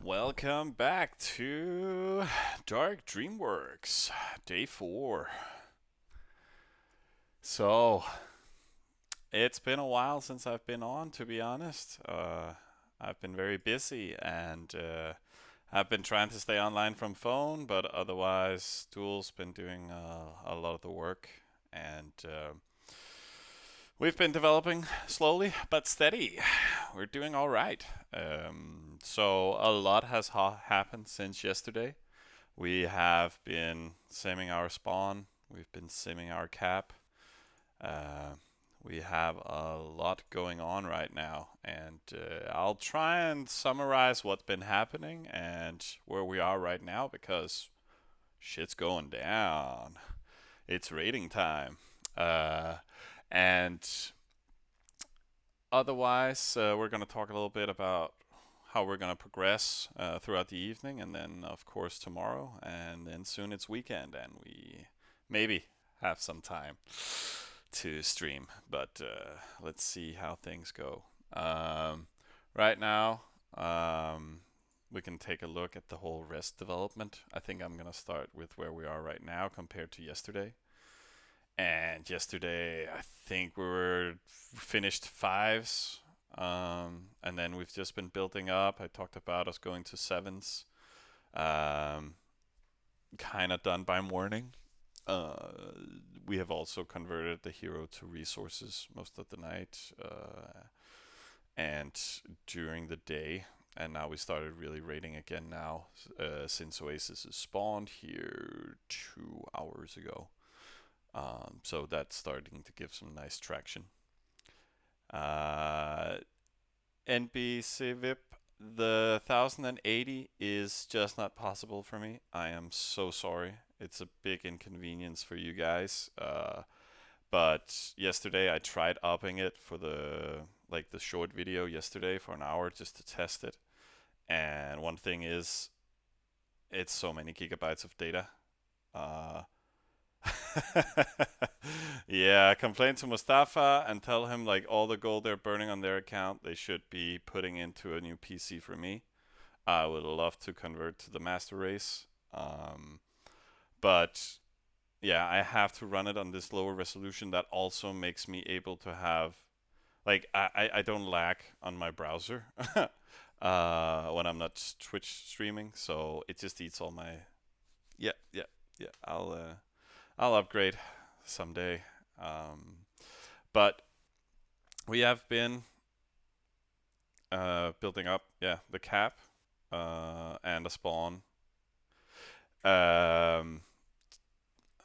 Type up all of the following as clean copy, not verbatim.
Welcome back to Dark Dreamworks, day 4. So, it's been a while since I've been on, to be honest. I've been very busy and I've been trying to stay online from phone, but otherwise, Duel's been doing a lot of the work. And we've been developing slowly but steady. We're doing all right. So, a lot has happened since yesterday. We have been simming our spawn. We've been simming our cap. Uh, we have a lot going on right now, and I'll try and summarize what's been happening and where we are right now because shit's going down. It's raiding time. Uh, and otherwise, we're going to talk a little bit about how we're going to progress throughout the evening, and then, of course, tomorrow, and then soon it's weekend, and we maybe have some time to stream. But let's see how things go. Right now, we can take a look at the whole rest development. I think I'm going to start with where we are right now compared to yesterday. And yesterday, I think we were finished fives, and then we've just been building up. I talked about us going to sevens, um, kind of done by morning. Uh, we have also converted the hero to resources most of the night and during the day. And now we started really raiding again now since Oasis is spawned here 2 hours ago. So that's starting to give some nice traction. Uh, NBC VIP, the 1080 is just not possible for me. I am so sorry. It's a big inconvenience for you guys. But yesterday I tried upping it for the short video yesterday for an hour just to test it. And one thing is, it's so many gigabytes of data. Uh, Yeah, complain to Mustafa and tell him like all the gold they're burning on their account they should be putting into a new PC for me. I would love to convert to the master race. Um, but yeah, I have to run it on this lower resolution that also makes me able to have like I don't lag on my browser when I'm not Twitch streaming, so it just eats all my yeah, yeah, yeah. I'll upgrade someday. Um, but we have been building up, yeah, the cap and a spawn. Um,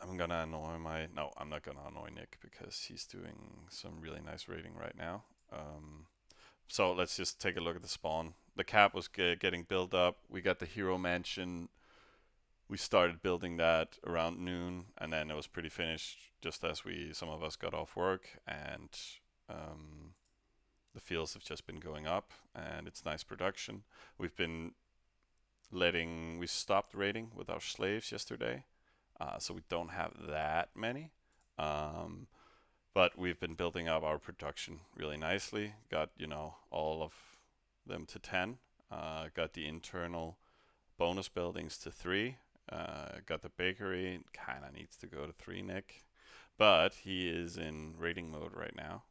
I'm gonna annoy my. No, I'm not gonna annoy Nick because he's doing some really nice raiding right now. Um, so let's just take a look at the spawn. The cap was getting built up. We got the hero mansion. We started building that around noon, and then it was pretty finished just as some of us got off work, and um, the fields have just been going up, and it's nice production. We've been we stopped raiding with our slaves yesterday, so we don't have that many. Um, but we've been building up our production really nicely. Got, all of them to 10. Got the internal bonus buildings to 3. Got the bakery, kind of needs to go to 3, Nick. But he is in raiding mode right now,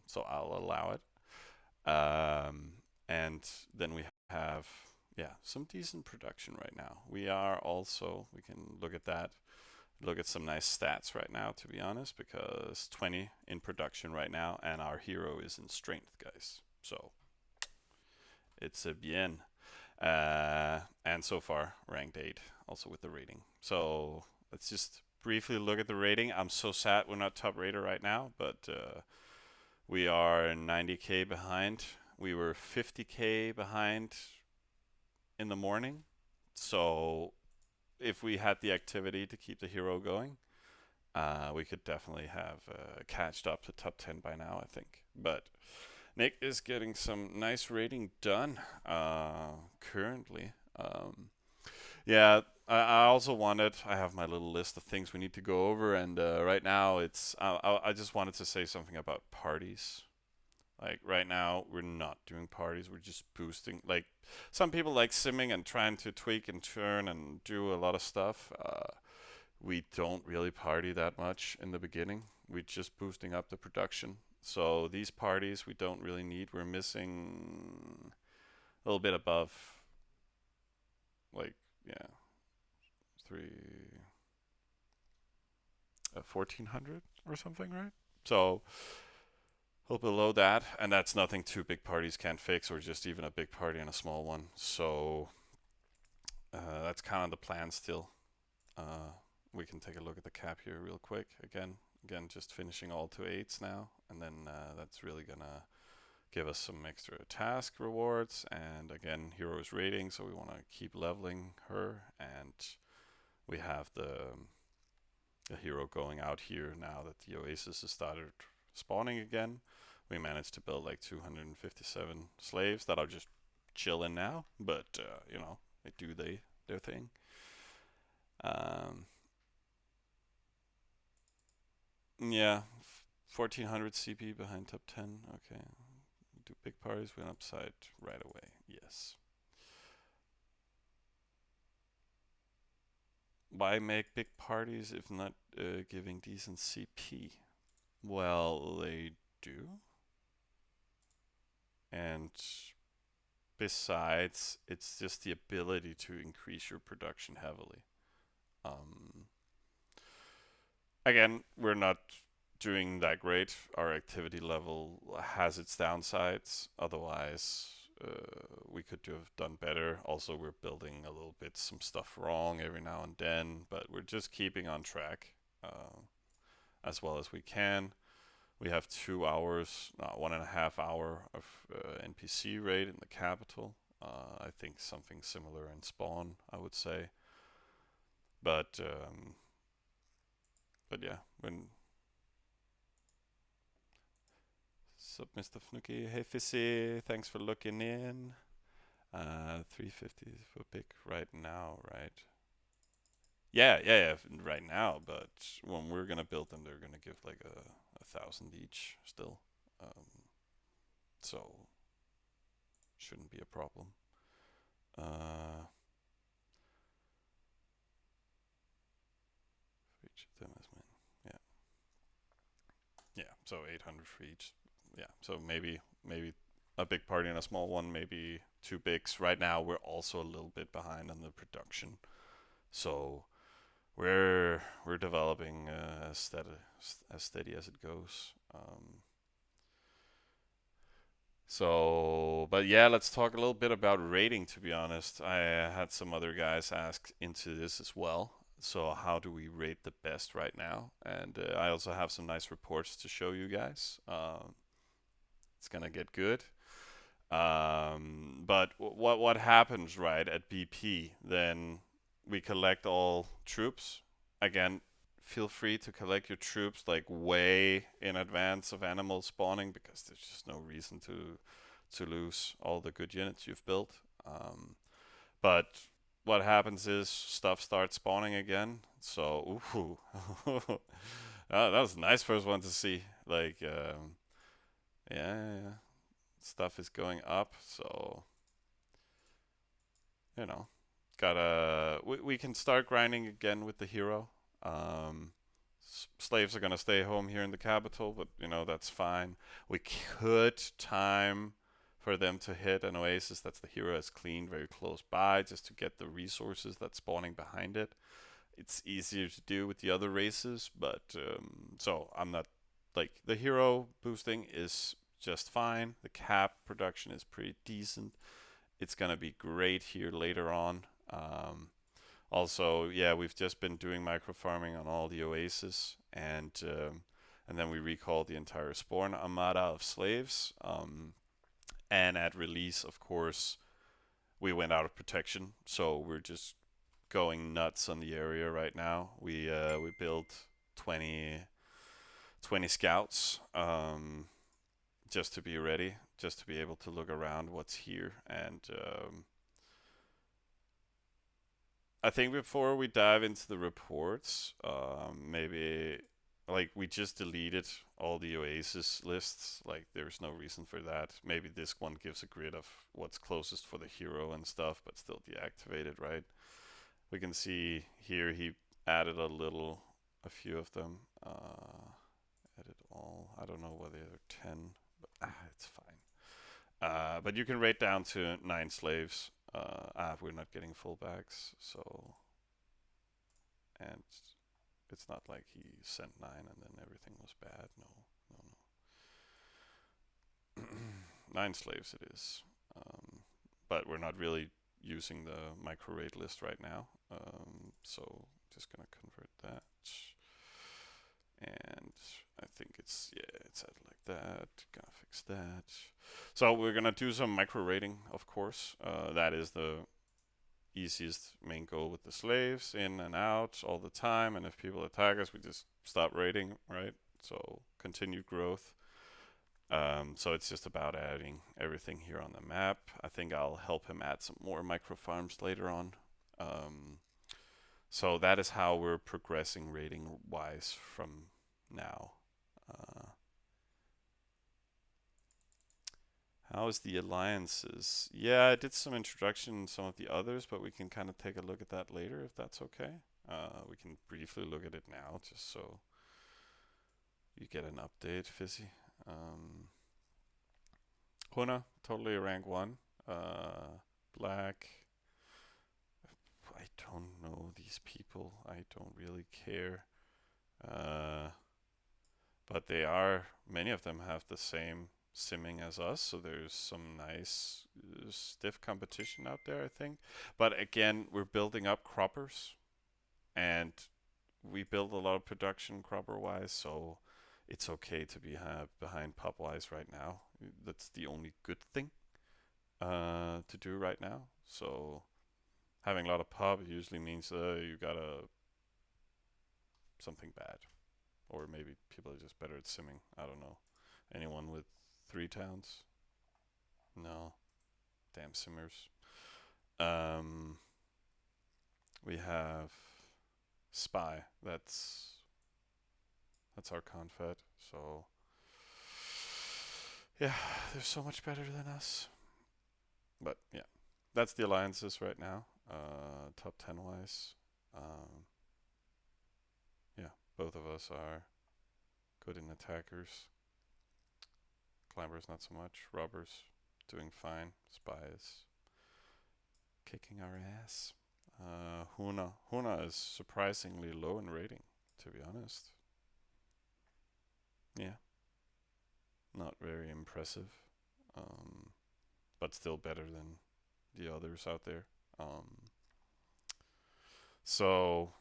so I'll allow it. And then we have, yeah, some decent production right now. We can look at that, look at some nice stats right now, to be honest, because 20 in production right now, and our hero is in strength, guys. So it's a bien. And so far, ranked 8, also with the rating. So let's just briefly look at the rating. I'm so sad we're not top rater right now, but we are 90k behind. We were 50k behind in the morning. So if we had the activity to keep the hero going, we could definitely have catched up to top 10 by now, I think. But Nick is getting some nice rating done currently. Yeah, I also I have my little list of things we need to go over, and right now I just wanted to say something about parties. Like right now, we're not doing parties. We're just boosting. Like some people like simming and trying to tweak and turn and do a lot of stuff. We don't really party that much in the beginning. We're just boosting up the production. So these parties we don't really need. We're missing a little bit above, like, yeah, three, 1400 or something, right? So a little below that, and that's nothing two big parties can't fix, or just even a big party and a small one. So that's kind of the plan still. Uh, we can take a look at the cap here real quick. Again, just finishing all to eights now, and then that's really gonna give us some extra task rewards. And again, heroes rating, so we want to keep leveling her, and we have the hero going out here now that the oasis has started spawning again. We managed to build like 257 slaves that are just chilling now, but they do their thing. Um, yeah, 1400 CP behind top 10. Okay, do big parties win upside right away. Yes. Why make big parties if not giving decent CP? Well, they do. And besides, it's just the ability to increase your production heavily. Um, Again, we're not doing that great. Our activity level has its downsides. Otherwise, we could have done better. Also, we're building a little bit some stuff wrong every now and then, but we're just keeping on track as well as we can. We have 2 hours, 1.5 hour of NPC rate in the capital. I think something similar in spawn, I would say. But yeah, when sup, Mr. Fnuki? Hey, Fissy, thanks for looking in. 350 for pick right now, right? Yeah, right now. But when we're gonna build them, they're gonna give like a thousand each still. Um, so shouldn't be a problem. Uh, for each of them as mine. Yeah, yeah. So 800 for each. Yeah. So maybe a big party and a small one. Maybe two bigs. Right now we're also a little bit behind on the production. So we're developing as steady as it goes. But yeah, let's talk a little bit about rating. To be honest, I had some other guys ask into this as well. So how do we rate the best right now? And I also have some nice reports to show you guys. It's gonna get good. But what happens right at BP? Then we collect all troops. Again, feel free to collect your troops like way in advance of animal spawning because there's just no reason to lose all the good units you've built. But what happens is stuff starts spawning again. So, ooh, that was a nice first one to see. Like, yeah, stuff is going up. So, you know, we can start grinding again with the hero. Um, Slaves are gonna stay home here in the capital, but that's fine. We could time for them to hit an oasis that's the hero has cleaned very close by, just to get the resources that's spawning behind it. It's easier to do with the other races, but so I'm not like the hero boosting is just fine. The cap production is pretty decent. It's gonna be great here later on. Also, yeah, we've just been doing micro farming on all the oasis, and then we recalled the entire spawn armada of slaves. And at release, of course, we went out of protection, so we're just going nuts on the area right now. We built 20 scouts, just to be ready, just to be able to look around what's here. And I think before we dive into the reports, maybe like we just deleted all the oasis lists. Like there's no reason for that. Maybe this one gives a grid of what's closest for the hero and stuff, but still deactivated, right? We can see here he added a few of them. Edit all. I don't know whether they're 10, but it's fine. But you can rate down to 9 slaves. We're not getting fullbacks, so and it's not like he sent 9 and then everything was bad. No, no, no. 9 slaves it is. But we're not really using the micro rate list right now. So just gonna convert that. And I think it's at like that. Gonna fix that. So we're gonna do some micro rating, of course. That is the easiest main goal with the slaves, in and out all the time. And if people attack us, we just stop raiding, right? So continued growth. So it's just about adding everything here on the map. I think I'll help him add some more micro farms later on. So that is how we're progressing rating wise from now. How is the alliances? Yeah, I did some introduction in some of the others, but we can kind of take a look at that later if that's okay. We can briefly look at it now just so you get an update, Fizzy. Huna, totally rank 1. Black. I don't know these people. I don't really care. But many of them have the same simming as us, so there's some nice stiff competition out there, I think. But again, we're building up croppers, and we build a lot of production cropper wise, so it's okay to be behind pop wise right now. That's the only good thing to do right now. So having a lot of pub usually means you got something bad, or maybe people are just better at simming. I don't know. Anyone with 3 towns? No, damn simmers. We have spy. That's our confed. So yeah, they're so much better than us. But yeah, that's the alliances right now. Top 10 wise. Yeah, both of us are good in attackers. Climbers not so much. Robbers doing fine. Spies kicking our ass. Huna is surprisingly low in rating, to be honest. Yeah, not very impressive, but still better than the others out there. So,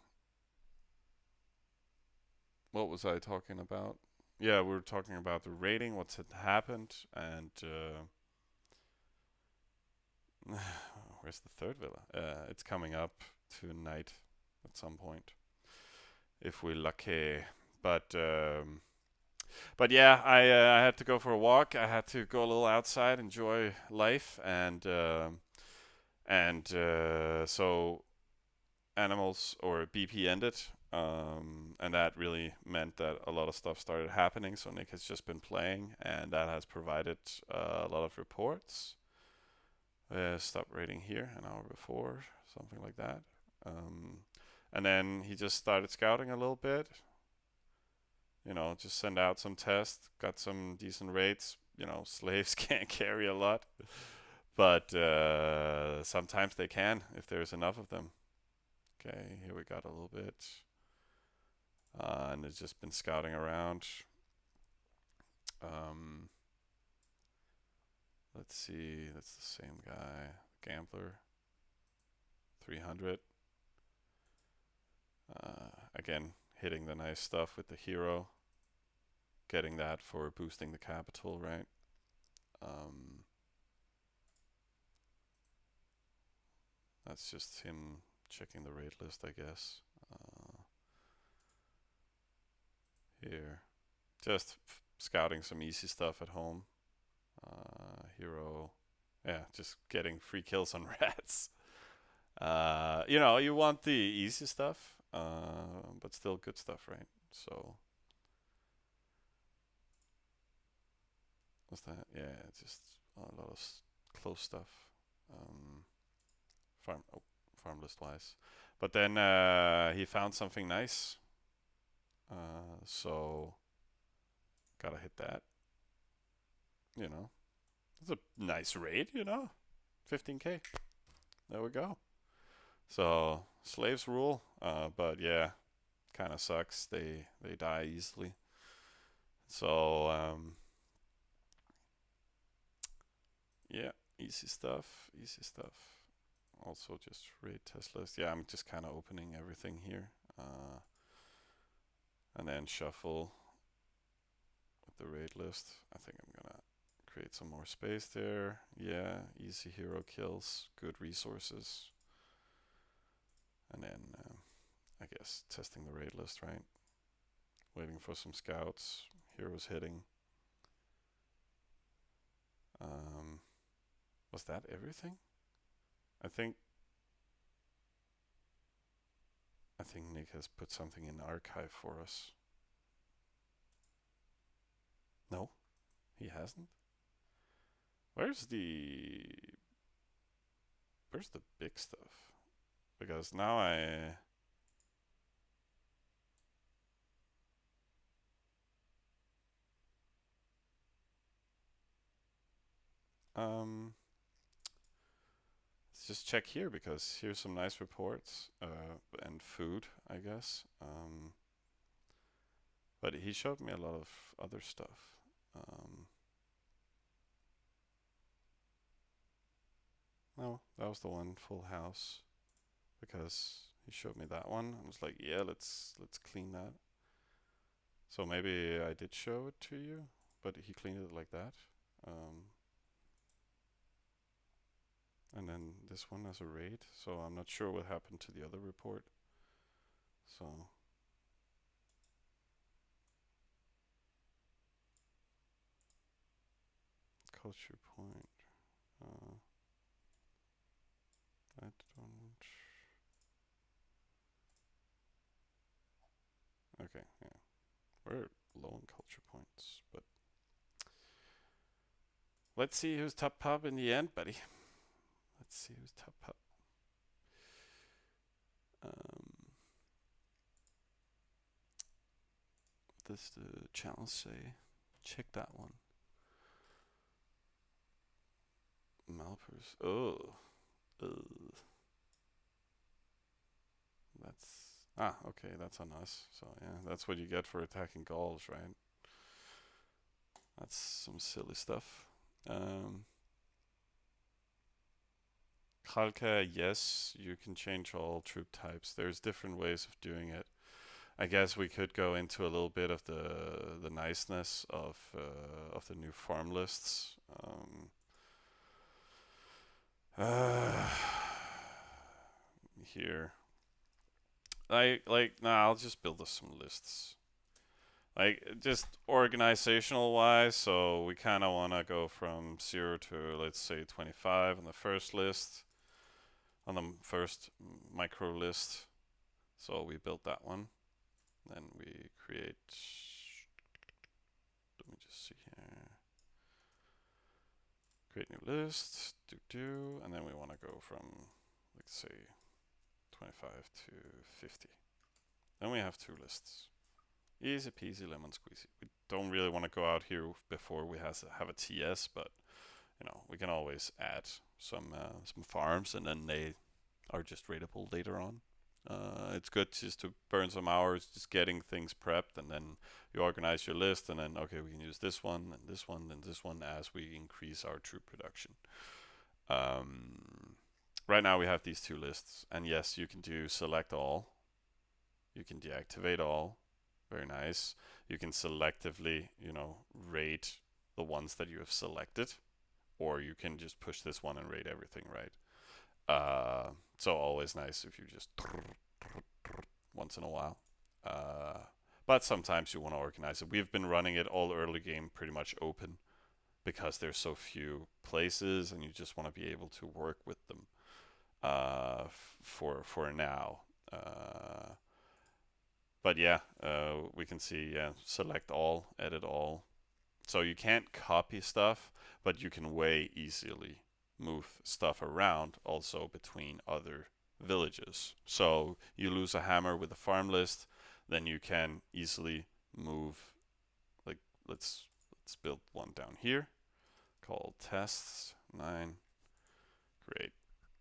what was I talking about? Yeah, we were talking about the rating, what's had happened, and where's the third villa? It's coming up tonight at some point, if we're lucky. But but yeah, I had to go for a walk. I had to go a little outside, enjoy life, and so animals or BP ended, and that really meant that a lot of stuff started happening. So Nick has just been playing, and that has provided a lot of reports. Stop rating here an hour before, something like that. And then he just started scouting a little bit. Just send out some tests, got some decent rates. Slaves can't carry a lot, but sometimes they can if there's enough of them. Okay, here we got a little bit. And it's just been scouting around. Let's see, that's the same guy. Gambler, 300. Again, hitting the nice stuff with the hero. Getting that for boosting the capital, right? That's just him checking the rate list, I guess. Here, just scouting some easy stuff at home. Hero, yeah, just getting free kills on rats. You want the easy stuff, but still good stuff, right? So What's that? Yeah, just a lot of close stuff. Um, farm oh, farm list wise. But then he found something nice. So gotta hit that. You know, it's a nice raid. 15k. There we go. So slaves rule. But yeah, kind of sucks. They die easily. So yeah, easy stuff. Easy stuff. Also just raid test list. Yeah, I'm just kind of opening everything here. And then shuffle with the raid list. I think I'm gonna create some more space there. Yeah, easy hero kills, good resources. And then I guess testing the raid list, right? Waiting for some scouts, heroes hitting. Um, was that everything? I think I think Nick has put something in archive for us. No, he hasn't. Where's the where's the big stuff? Because now um let's just check here because here's some nice reports and food, I guess. But he showed me a lot of other stuff. Um, no, that was the one full house because he showed me that one. I was like, yeah, let's clean that. So maybe I did show it to you, but he cleaned it like that. Um, and then this one as a raid. So I'm not sure what happened to the other report. So culture point. Uh, I don't. Okay, yeah, we're low on culture points, but let's see who's top pub in the end, buddy. Let's see who's top pub. Um, what does the channel say? Check that one. Malpers. Oh. That's okay. That's on us. So yeah, that's what you get for attacking Gauls, right? That's some silly stuff. Khalka, yes, you can change all troop types. There's different ways of doing it. I guess we could go into a little bit of the niceness of the new farm lists. Uh, here, nah, I'll just build us some lists. Like just organizational wise, so we kind of want to go from 0 to let's say 25 on the first list, on the first micro list. So we built that one. Then we create. Let me just see here. Create new list. And then we want to go from let's say 25 to 50. Then we have two lists. Easy peasy lemon squeezy. We don't really want to go out here before we have a TS, but we can always add some farms, and then they are just rateable later on. It's good just to burn some hours just getting things prepped, and then you organize your list, and then okay, we can use this one and this one and this one as we increase our troop production. Right now we have these two lists, and yes, you can do select all. You can deactivate all. Very nice. You can selectively, rate the ones that you have selected, or you can just push this one and rate everything, right? So always nice if you just once in a while. But sometimes you want to organize it. We've been running it all early game pretty much open because there's so few places, and you just want to be able to work with them for now. But yeah, we can see select all, edit all. So you can't copy stuff, but you can way easily move stuff around also between other villages. So you lose a hammer with a farm list, then you can easily move. Like let's build one down here called tests 9. Great.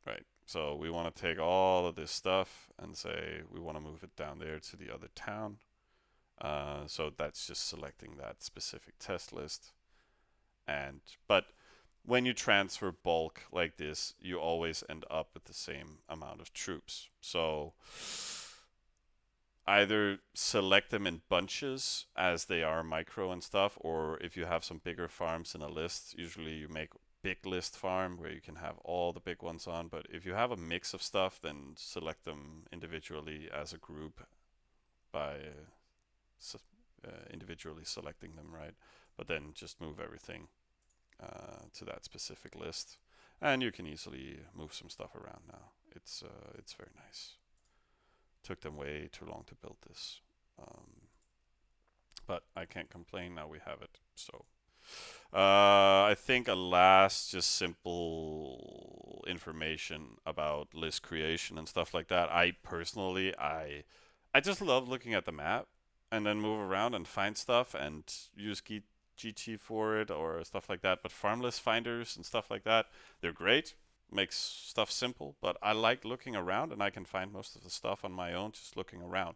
Right. So we want to take all of this stuff and say we want to move it down there to the other town. So that's just selecting that specific test list. But when you transfer bulk like this, you always end up with the same amount of troops. So either select them in bunches as they are micro and stuff, or if you have some bigger farms in a list, usually you make big list farm where you can have all the big ones on. But if you have a mix of stuff, then select them individually as a group by individually selecting them, right? But then just move everything to that specific list, and you can easily move some stuff around now. It's very nice. Took them way too long to build this, but I can't complain. Now we have it. So I think a last just simple information about list creation and stuff like that. I personally I just love looking at the map and then move around and find stuff and use GT for it or stuff like that. But farm list finders and stuff like that, they're great. Makes stuff simple, but I like looking around and I can find most of the stuff on my own just looking around.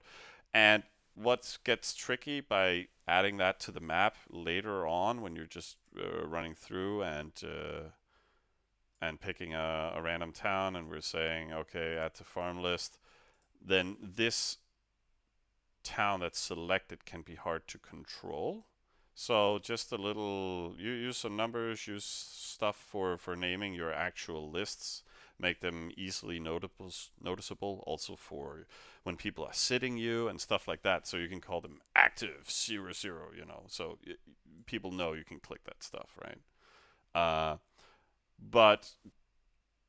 And what gets tricky by adding that to the map later on when you're just running through and picking a random town and we're saying okay, add to farm list, then this town that's selected can be hard to control. So just a little, you use some numbers, use stuff for naming your actual lists, make them easily noticeable also for when people are sitting you and stuff like that. So you can call them active 00, so people know you can click that stuff, right? But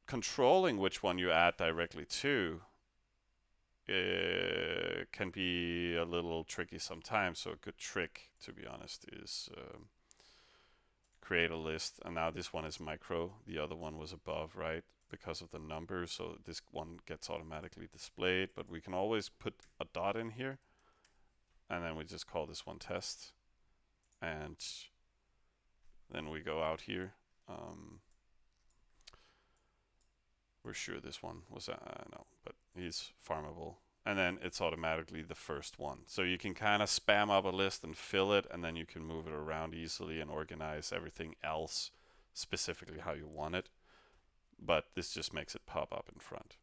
controlling which one you add directly to can be a little tricky sometimes. So a good trick, to be honest, is create a list. And now this one is micro. The other one was above, right? Because of the numbers. So this one gets automatically displayed. But we can always put a dot in here. And then we just call this one test. And then we go out here. We're sure this one was, no, but he's farmable. And then it's automatically the first one. So you can kind of spam up a list and fill it, and then you can move it around easily and organize everything else specifically how you want it. But this just makes it pop up in front.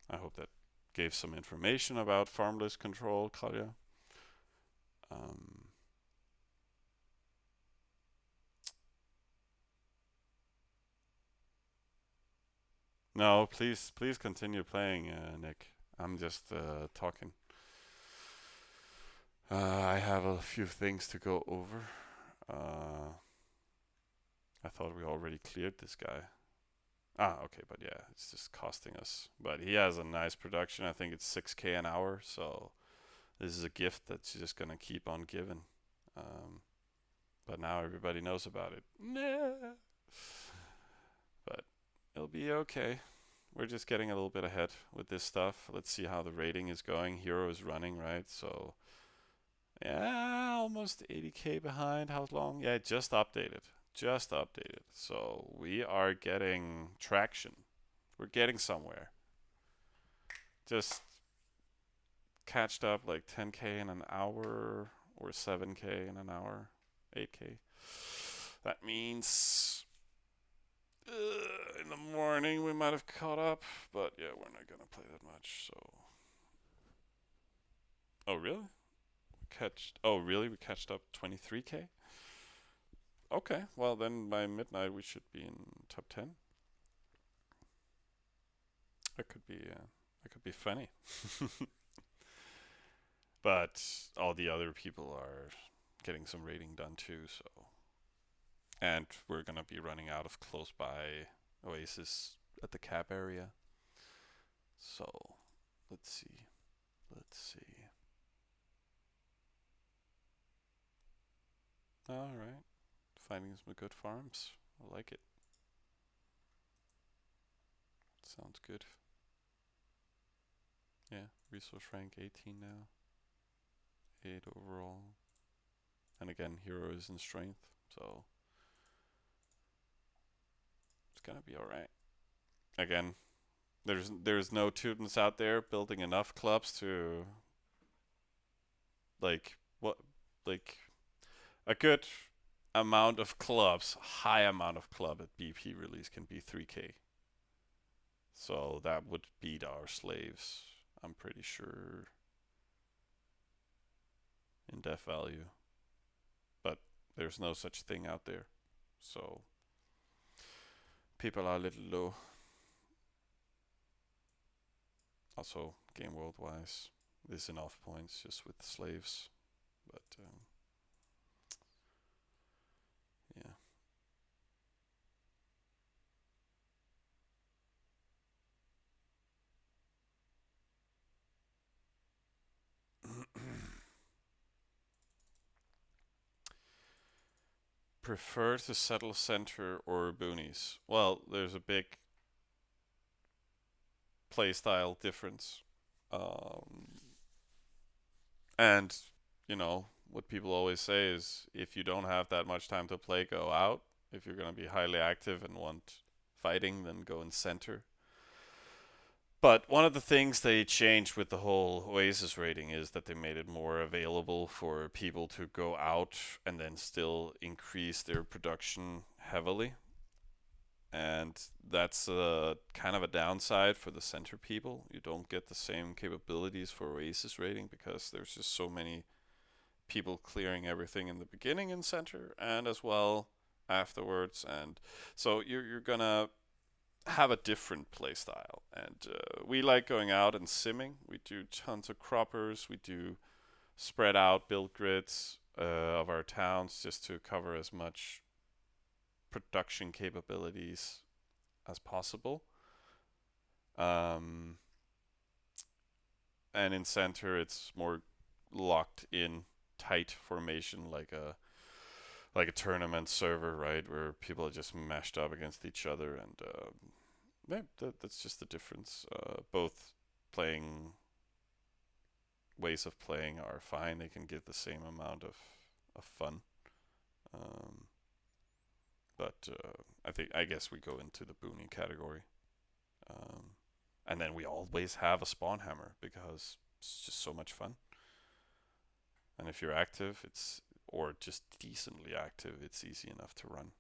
I hope that gave some information about farm list control, Claudia. No, please continue playing, Nick. I'm just talking. I have a few things to go over. I thought we already cleared this guy. Okay, but yeah, it's just costing us. But he has a nice production. I think it's 6K an hour, so this is a gift that's just gonna keep on giving. But now everybody knows about it. Nah. But it'll be okay. We're just getting a little bit ahead with this stuff. Let's see how the rating is going. Hero is running, right? So, yeah, almost 80K behind. How long? Yeah, it just updated. Just updated. So, we are getting traction. We're getting somewhere. Just catched up like 10K in an hour or 7K in an hour. 8K. That means in the morning we might have caught up, but yeah, we're not gonna play that much. So, oh really? Oh really? We catched up 23K. Okay, well then by midnight we should be in top 10. That could be funny. But all the other people are getting some rating done too, so. And we're gonna be running out of close by oasis at the cap area. So let's see. Let's see. All right. Finding some good farms. I like it. Sounds good. Yeah. Resource rank 18 now. 8 overall. And again, hero is in strength, so it's gonna be all right. Again, there's no Teutons out there building enough clubs to like what like a good amount of clubs, high amount of club at BP release can be 3k. So that would beat our slaves, I'm pretty sure, in death value. But there's no such thing out there. So people are a little low. Also, game world wise, there's enough points just with slaves. But yeah. Prefer to settle center or boonies? Well, there's a big playstyle difference. Um, and, you know, what people always say is if you don't have that much time to play, go out. If you're going to be highly active and want fighting, then go in center. But one of the things they changed with the whole Oasis rating is that they made it more available for people to go out and then still increase their production heavily. And that's kind of a downside for the center people. You don't get the same capabilities for Oasis rating because there's just so many people clearing everything in the beginning in center and as well afterwards. And so you're gonna have a different play style. And we like going out and simming. We do tons of croppers. We do spread out build grids of our towns just to cover as much production capabilities as possible. Um, and in center, it's more locked in tight formation, like a tournament server, right, where people are just mashed up against each other, and yeah, that's just the difference. Both playing ways of playing are fine; they can give the same amount of fun. Um, but I guess we go into the boony category. Um, and then we always have a spawn hammer because it's just so much fun. And if you're active, it's or just decently active, it's easy enough to run.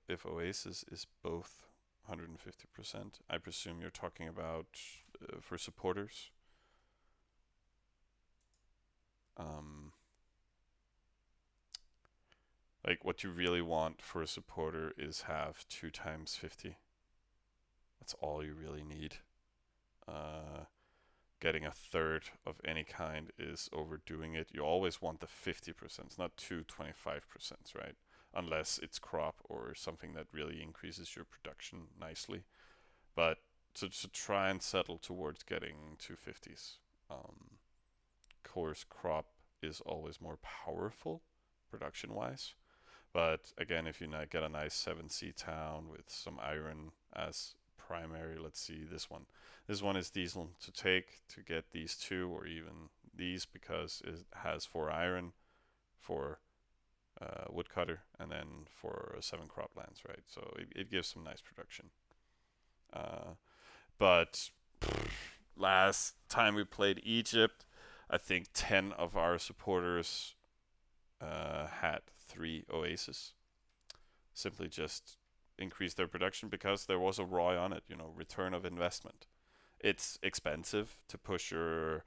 If Oasis is both 150%, I presume you're talking about for supporters. Um, like what you really want for a supporter is have 2 times 50. That's all you really need. Uh, Getting a third of any kind is overdoing it. You always want the 50%, it's not 2 25%, right? Unless it's crop or something that really increases your production nicely. But to try and settle towards getting 250s. Course crop is always more powerful production wise. But again, if you get a nice 7C town with some iron as primary, let's see this one. This one is decent to take to get these two or even these because it has 4 iron, 4 woodcutter, and then for 7 croplands, right? So it gives some nice production. But last time we played Egypt, I think 10 of our supporters had 3 oasis. Simply just increase their production because there was a ROI on it, return of investment. It's expensive to push your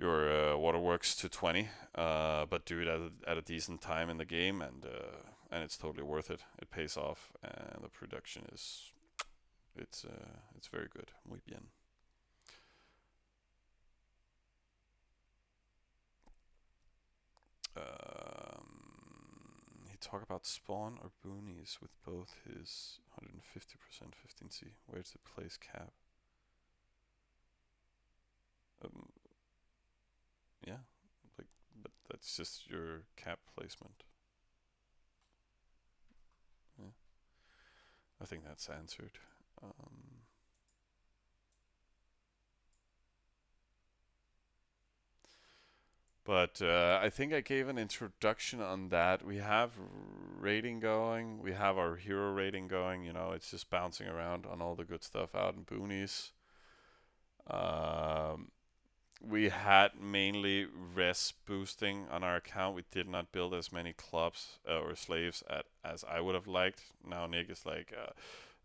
waterworks to 20, but do it at a decent time in the game, and it's totally worth it. It pays off, and the production is it's very good. Muy bien. He talk about spawn or boonies with both his 150% 15C. Where's the place cap? Um, yeah, like, but that's just your cap placement. Yeah, I think that's answered. Um, but I think I gave an introduction on that. We have rating going. We have our hero rating going. You know, it's just bouncing around on all the good stuff out in boonies. Um, we had mainly res boosting on our account. We did not build as many clubs or slaves as I would have liked. Now Nick is like,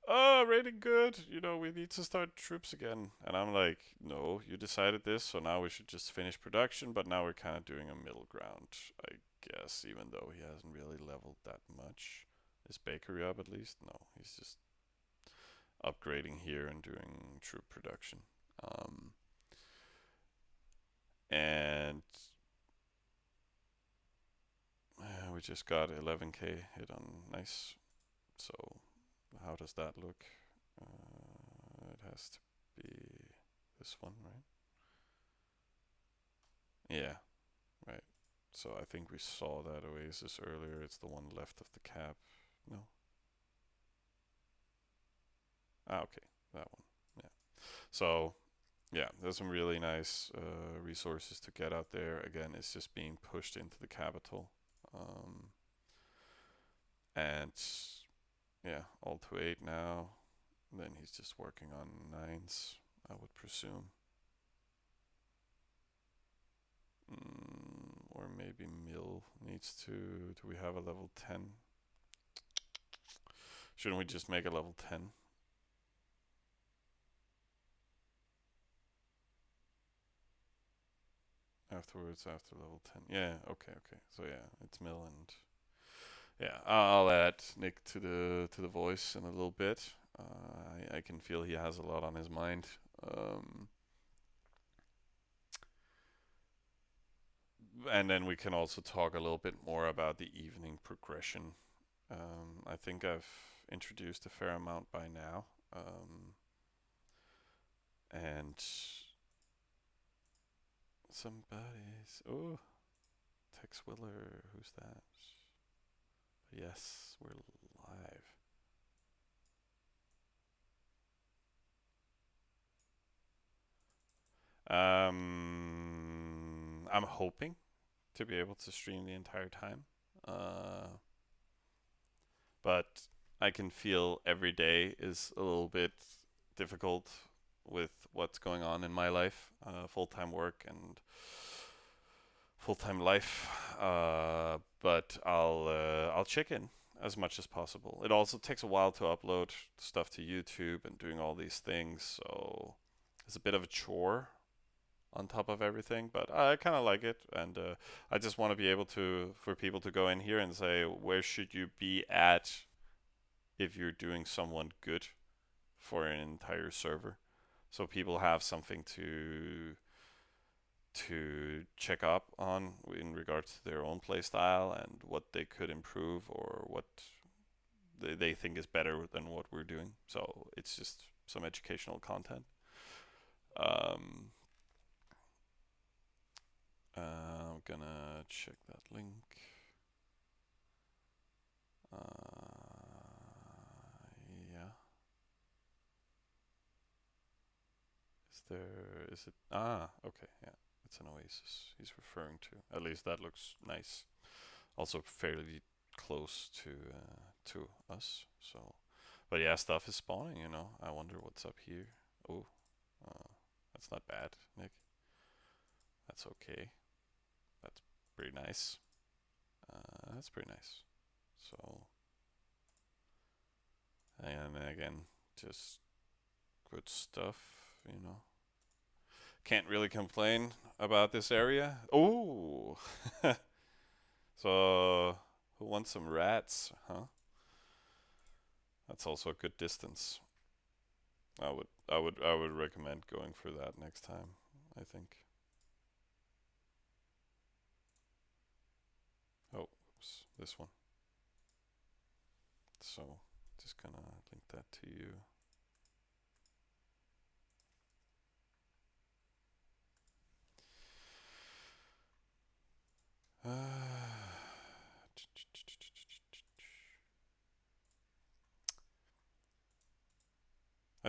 oh, rating good. You know, we need to start troops again. And I'm like, no, you decided this, so now we should just finish production. But now we're kind of doing a middle ground, I guess, even though he hasn't really leveled that much. Is Bakery up at least? No, he's just upgrading here and doing troop production. Um, and we just got 11k hit on nice. So how does that look? It has to be this one, right? Yeah, right. So I think we saw that oasis earlier. It's the one left of the cap. No. Ah, okay, that one. Yeah. So yeah, there's some really nice resources to get out there. Again, it's just being pushed into the capital. Um, and yeah, all to 8 now. Then he's just working on 9s, I would presume. Or maybe Mill needs to. Do we have a level 10? Shouldn't we just make a level 10? Afterwards, after level 10. Yeah, okay, okay. So yeah, it's Mill and yeah, I'll add Nick to the voice in a little bit. I can feel he has a lot on his mind. Um, and then we can also talk a little bit more about the evening progression. I think I've introduced a fair amount by now. And somebody's. Oh, Tex Willer. Who's that? Yes, we're live. I'm hoping to be able to stream the entire time. But I can feel every day is a little bit difficult with what's going on in my life, full-time work and full-time life. But I'll check in as much as possible. It also takes a while to upload stuff to YouTube and doing all these things, so it's a bit of a chore on top of everything. But I kind of like it, and I just want to be able to for people to go in here and say where should you be at if you're doing someone good for an entire server, so people have something to check up on in regards to their own playstyle and what they could improve or what they think is better than what we're doing. So it's just some educational content. Um, I'm gonna check that link. Yeah. Is it? Ah, okay, yeah. It's an oasis he's referring to. At least that looks nice. Also fairly close to us. So, but yeah, stuff is spawning. You know, I wonder what's up here. Oh, that's not bad, Nick. That's okay. That's pretty nice. That's pretty nice. So, and again, just good stuff. You know, can't really complain about this area. Oh, so who wants some rats, huh? That's also a good distance. I would recommend going for that next time, I think. Oh, oops, this one. So just gonna link that to you.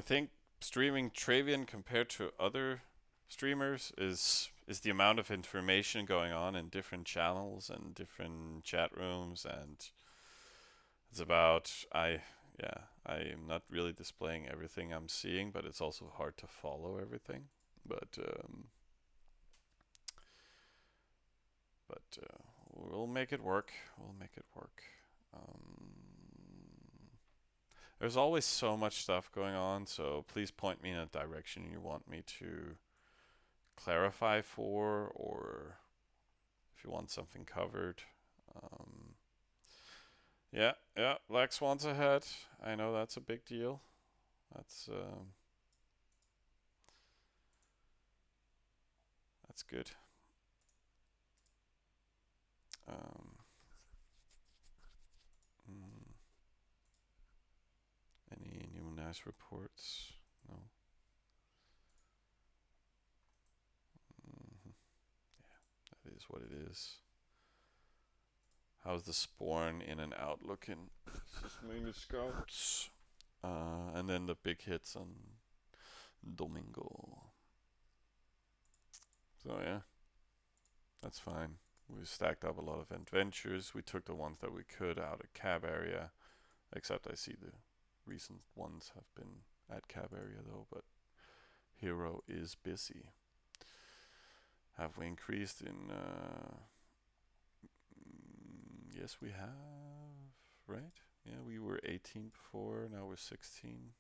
I think streaming Travian compared to other streamers is the amount of information going on in different channels and different chat rooms, and it's about I'm not really displaying everything I'm seeing, but it's also hard to follow everything. But we'll make it work. We'll make it work. Um, there's always so much stuff going on, so please point me in a direction you want me to clarify for, or if you want something covered. Um, yeah, Black Swan's ahead. I know that's a big deal. That's good. Um, mm, any new nice reports? No. Hmm. That is what it is. How's the spawn in and out looking? It's just mainly scouts. And then the big hits on Domingo. So yeah, that's fine. We stacked up a lot of adventures. We took the ones that we could out of cab area. Except I see the recent ones have been at cab area though, but Hero is busy. Have we increased in yes we have, right? Yeah, we were 18 before, now we're 16.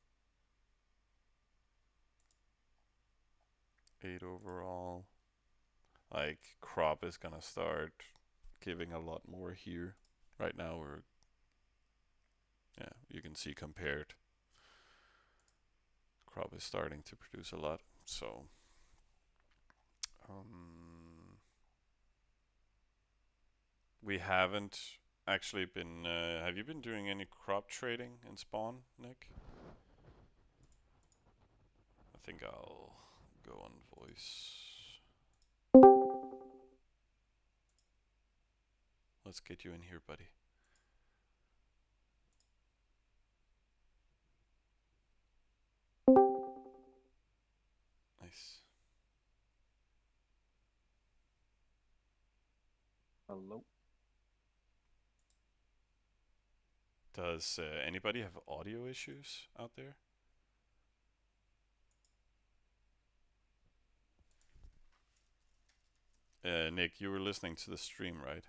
8 overall. Like crop is gonna start giving a lot more here. Right now we're you can see compared. Crop is starting to produce a lot. So we haven't actually been have you been doing any crop trading in spawn, Nick? I think I'll go on voice. Let's get you in here, buddy. Nice. Hello. Does anybody have audio issues out there? Nick, you were listening to the stream, right?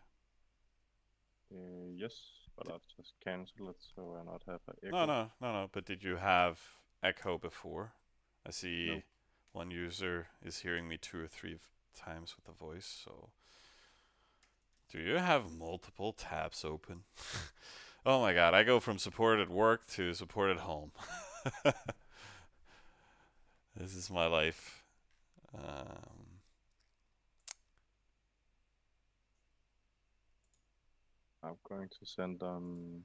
Yes, but I've just cancelled it so I not have an No, echo. no. But did you have echo before? I see No. one user is hearing me 2 or 3 times with the voice. So, do you have multiple tabs open? Oh my god, I go from support at work to support at home. This is my life. I'm going to send on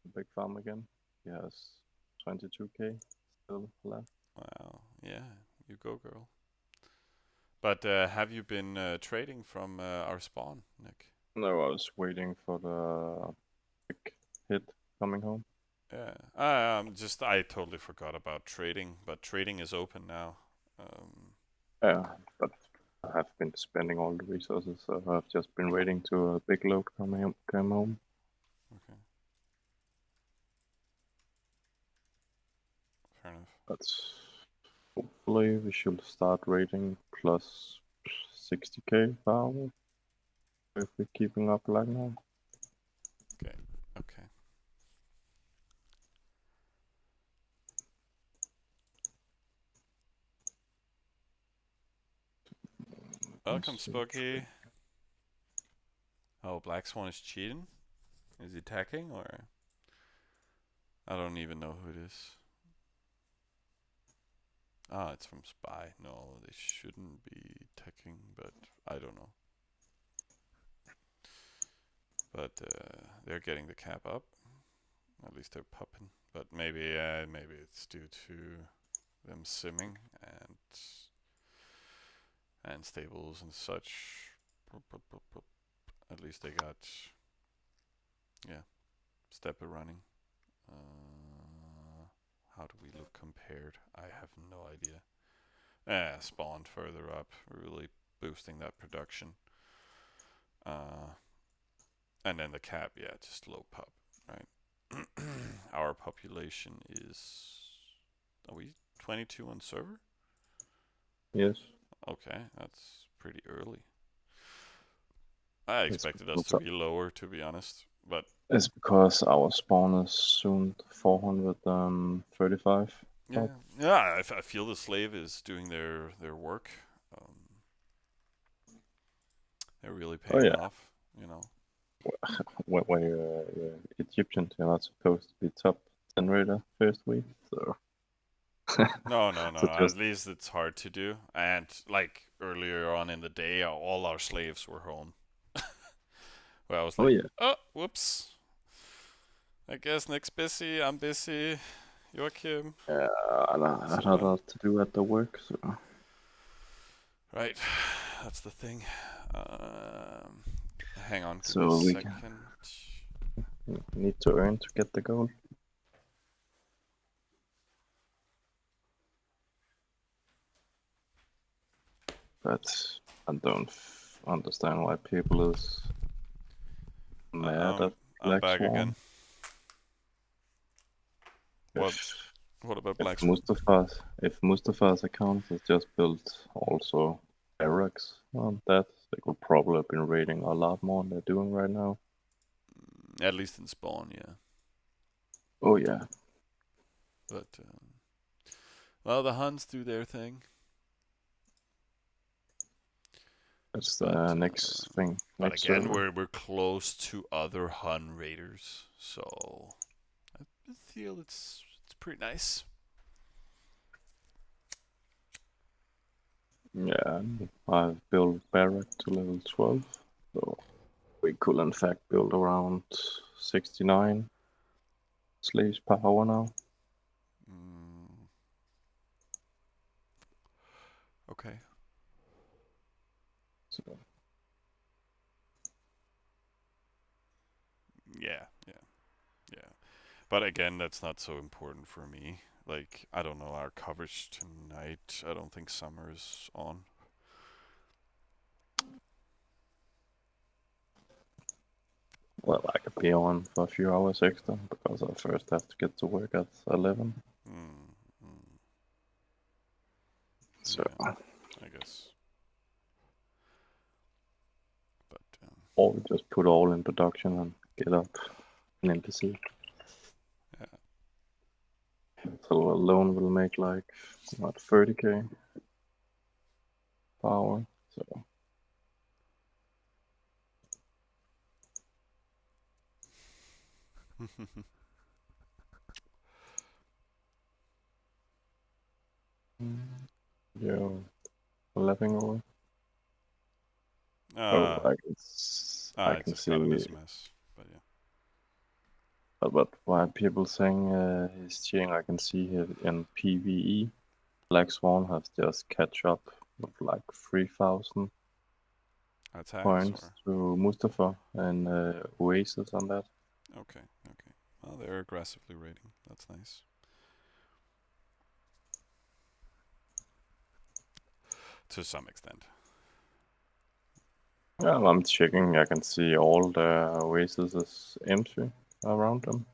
the big farm again. He has 22k still left. Wow, yeah, you go, girl. But have you been trading from our spawn, Nick? No, I was waiting for the big hit coming home. Yeah, I totally forgot about trading, but trading is open now. Yeah, but I have been spending all the resources, so I've just been waiting to a big load come home. Okay, fair enough. But hopefully we should start rating plus 60k power if we're keeping up like now. Okay, okay. Welcome, Spooky. Oh, Black Swan is cheating? Is he attacking, or? I don't even know who it is. Ah, it's from Spy. No, they shouldn't be attacking, but I don't know. But they're getting the cap up. At least they're popping. But maybe it's due to them simming and stables and such. At least they got stepper running. How do we look compared? I have no idea. Spawned further up, really boosting that production. And then the cap, yeah, just low pop, right? Our population is. Are we 22 on server? Yes. Okay, that's pretty early. I It's expected us to be lower, to be honest. But it's because our spawn is soon 435. yeah, yeah, I feel the slave is doing their work. Um, they're really Oh paying yeah, off, you know. when you're Egyptian, you're not supposed to be top 10 raider first week, so No, no, no. so just At least it's hard to do. And like earlier on in the day, all our slaves were home. Where I was oh like, yeah, oh, whoops. I guess Nick's busy. I'm busy. Joachim. yeah, I So had a lot to do at the work, so right, that's the thing. Um, hang on, give me a so we second. need to earn to get the goal. But I don't understand why people is mad at I'm Black back again. Swan. What? If What about if Black Swan? Mustafa's account is just built also barracks on that, they could probably have been raiding a lot more than they're doing right now. At least in spawn, yeah. Oh yeah, But well, the Huns do their thing. that's But the next thing, but next again, server. we're close to other Hun raiders, so I feel it's pretty nice. Yeah, I've built barrack to level 12, so we could in fact build around 69 slaves per hour now. Mm, okay. So Yeah, yeah, yeah. But again, that's not so important for me. Like, I don't know our coverage tonight. I don't think summer is on. well, I could be on for a few hours extra because I first have to get to work at 11. Mm, mm, So yeah, I guess. But or we just put all in production and get up an NPC. yeah. So alone will make like what 30k per hour. So yeah, 11 or oh, uh, I I can just got an see. SMS. But yeah. But why people saying he's cheating? I can see here in PVE, Black Swan has just catch up with like 3,000 Attacks points or to Mustafa and Oasis on that. okay, okay. Well, they're aggressively raiding. That's nice. To some extent. Yeah, I'm checking. I can see all the Oasis is empty around them.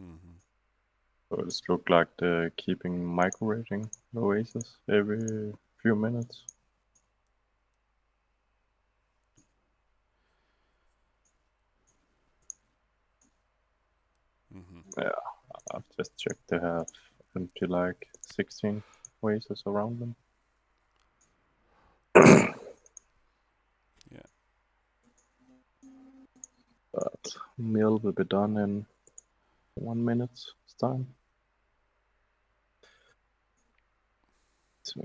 Mm-hmm. So it's look like they're keeping micro rating Oasis every few minutes. Mm-hmm. Yeah, I've just checked. They have empty like 16 Oasis around them. Yeah. But meal will be done in 1 minute's time. So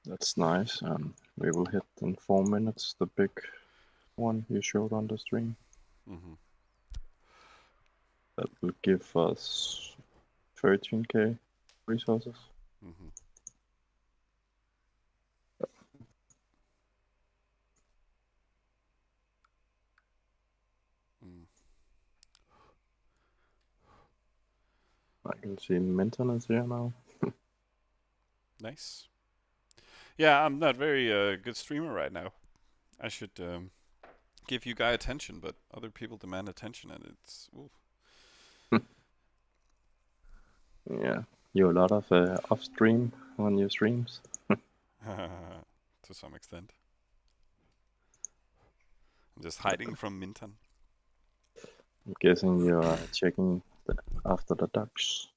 that's nice. And we will hit in 4 minutes the big one you showed on the stream. Mm-hmm. That will give us 13k resources. Mm-hmm. Mm. I can see Minton is here now. Nice. Yeah, I'm not very good streamer right now. I should give you guy attention, but other people demand attention, and it's oof. Yeah, you a lot of off stream on your streams. To some extent. I'm just hiding from Minton. I'm guessing you are checking after the ducks.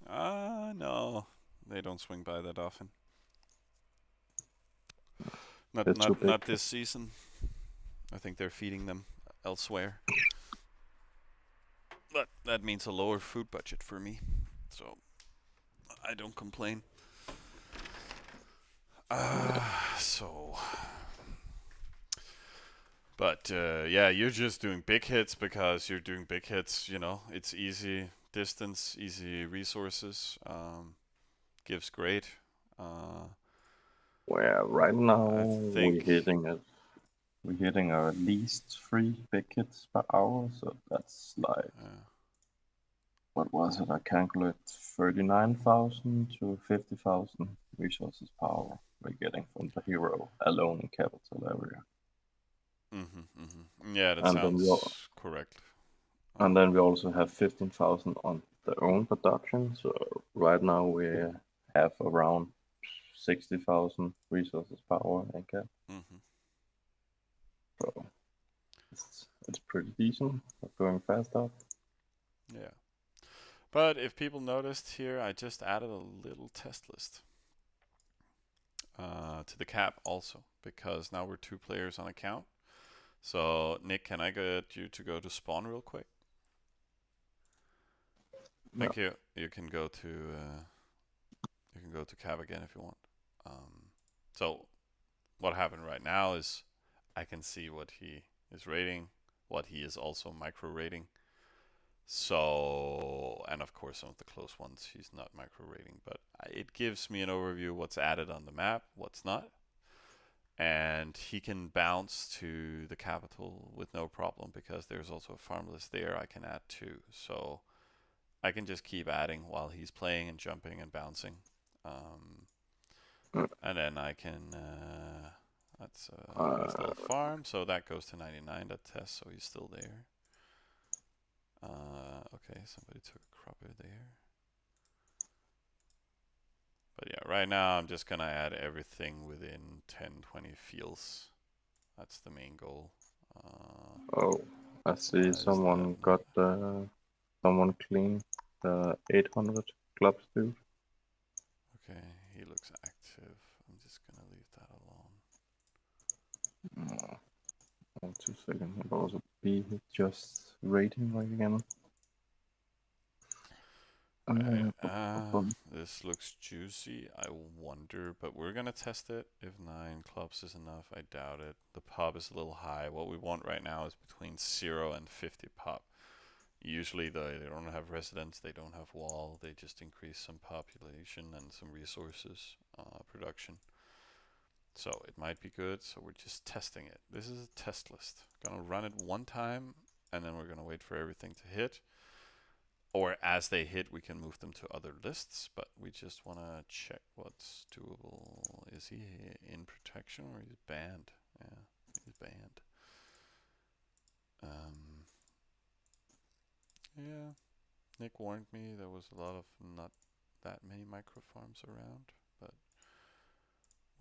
No, they don't swing by that often. Not They're too not big. not this season. I think they're feeding them elsewhere. But that means a lower food budget for me, so I don't complain. So, but yeah, you're just doing big hits because you're doing big hits. You know, it's easy distance, easy resources. Gives great. Uh, Where right now I we're think. hitting it. We're hitting at least 3 big hits per hour, so that's like Uh, what was it? I calculate 39,000 to 50,000 resources per hour we're getting from the hero alone in capital area. Yeah, that And then we sounds correct. and then we also have 15,000 on the own production. So right now we have around 60,000 resources per hour in cap. Mm-hmm. So it's pretty decent. We're going fast up. Yeah. But if people noticed here, I just added a little test list to the cap also, because now we're 2 players on account. So Nick, can I get you to go to spawn real quick? Yeah. Thank you. You can go to cap again if you want. So what happened right now is I can see what he is rating, what he is also micro rating. So, and of course some of the close ones he's not micro rating, but it gives me an overview what's added on the map, what's not. And he can bounce to the capital with no problem because there's also a farm list there I can add to. So I can just keep adding while he's playing and jumping and bouncing. And then I can, that's his little farm, so that goes to 99, that test, so he's still there. Okay, somebody took a cropper there. But yeah, right now I'm just gonna add everything within 10-20 fields. That's the main goal. Oh, I see someone got someone clean the 800 clubs, dude. Okay, he looks active. I'm just gonna leave that alone. 2 seconds. It also be just rating like again. This looks juicy. I wonder, but we're gonna test it. If 9 clubs is enough, I doubt it. The pop is a little high. What we want right now is between 0 and 50 pop. Usually they don't have residents, they don't have wall, they just increase some population and some resources production. So it might be good, so we're just testing it. This is a test list. Gonna run it one time, and then we're gonna wait for everything to hit. Or as they hit, we can move them to other lists, but we just wanna check what's doable. Is he in protection or he's banned? Yeah, he's banned. Yeah, Nick warned me there was a lot of not that many micro farms around, but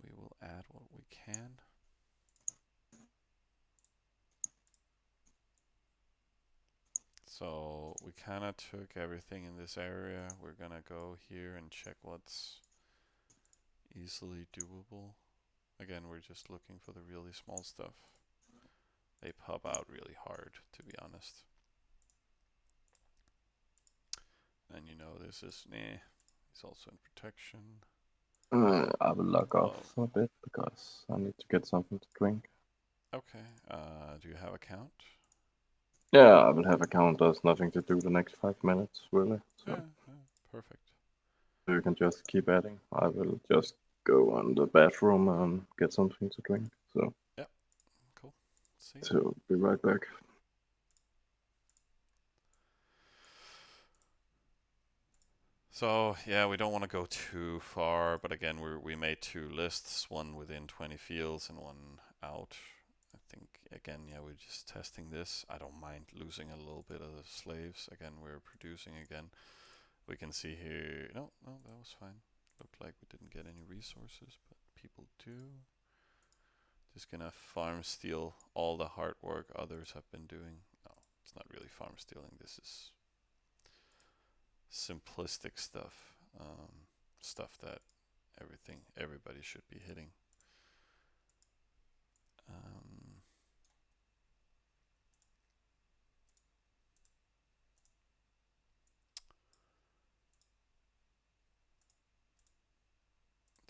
we will add what we can. So we kind of took everything in this area. We're gonna go here and check what's easily doable. Again, we're just looking for the really small stuff. They pop out really hard, to be honest. And you know this is he's also in protection. I will log off a bit because I need to get something to drink. Okay. Do you have a count? Yeah, I will have a count. There's nothing to do the next 5 minutes, really. So Yeah, perfect. you can just keep adding. I will just go on the bathroom and get something to drink. So yeah, cool. See. So be right back. So yeah, we don't want to go too far, but again, we made two lists, one within 20 fields and one out. I think again, yeah, we're just testing this. I don't mind losing a little bit of the slaves. Again, we're producing again. We can see here. No, no, that was fine. Looked like we didn't get any resources, but people do. Just gonna farm steal all the hard work others have been doing. No, it's not really farm stealing. This is simplistic stuff. Stuff that everybody should be hitting. Um,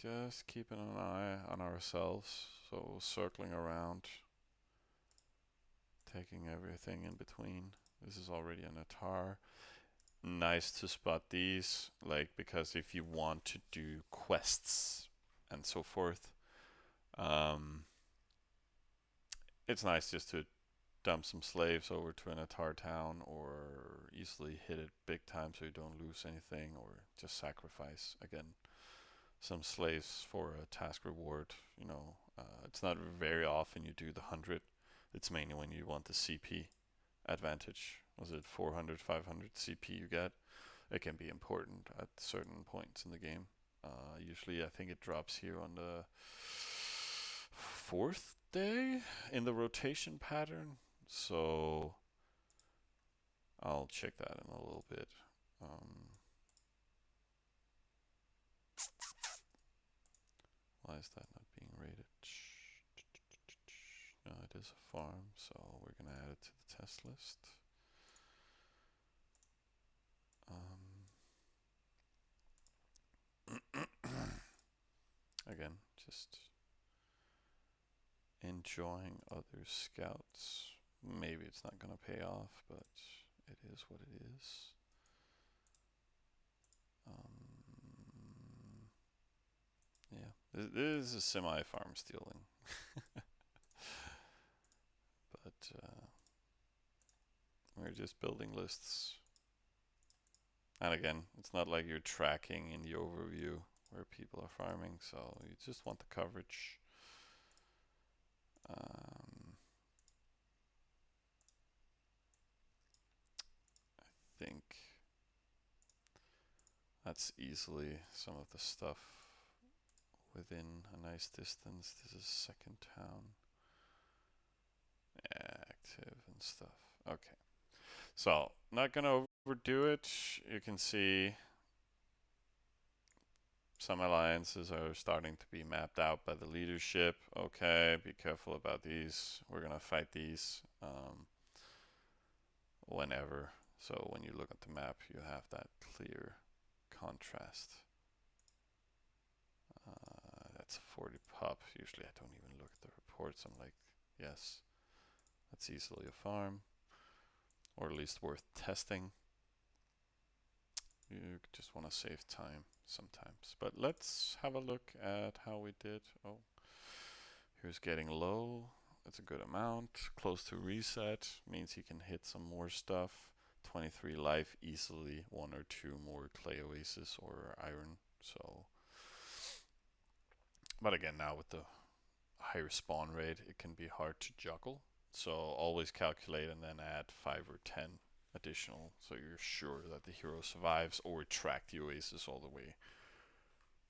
just keeping an eye on ourselves. So circling around, taking everything in between. This is already an attar. Nice to spot these, like, because if you want to do quests and so forth, um, it's nice just to dump some slaves over to an Atar town or easily hit it big time so you don't lose anything, or just sacrifice again some slaves for a task reward. It's not very often you do the 100. It's mainly when you want the CP advantage. Was it 400, 500 CP you get? It can be important at certain points in the game. Usually, I think it drops here on the fourth day in the rotation pattern. So I'll check that in a little bit. Why is that not being rated? No, it is a farm, so we're gonna add it to the test list. Again, just enjoying other scouts. Maybe it's not gonna pay off, but it is what it is. Yeah, this is semi-farm stealing. But we're just building lists. And again, it's not like you're tracking in the overview where people are farming, so you just want the coverage. I think that's easily some of the stuff within a nice distance. This is second town. Active and stuff. Okay. So, not gonna overdo it. You can see some alliances are starting to be mapped out by the leadership. Okay, be careful about these. We're gonna fight these whenever. So when you look at the map, you have that clear contrast. That's a 40 pop. Usually I don't even look at the reports. I'm like, yes, that's easily a farm, or at least worth testing. You just want to save time sometimes. But let's have a look at how we did. Oh, here's getting low. That's a good amount. Close to reset means he can hit some more stuff. 23 life easily. One or two more clay oasis or iron. So, but again, now with the higher spawn rate, it can be hard to juggle. So always calculate and then add 5 or 10 additional, so you're sure that the hero survives, or track the oasis all the way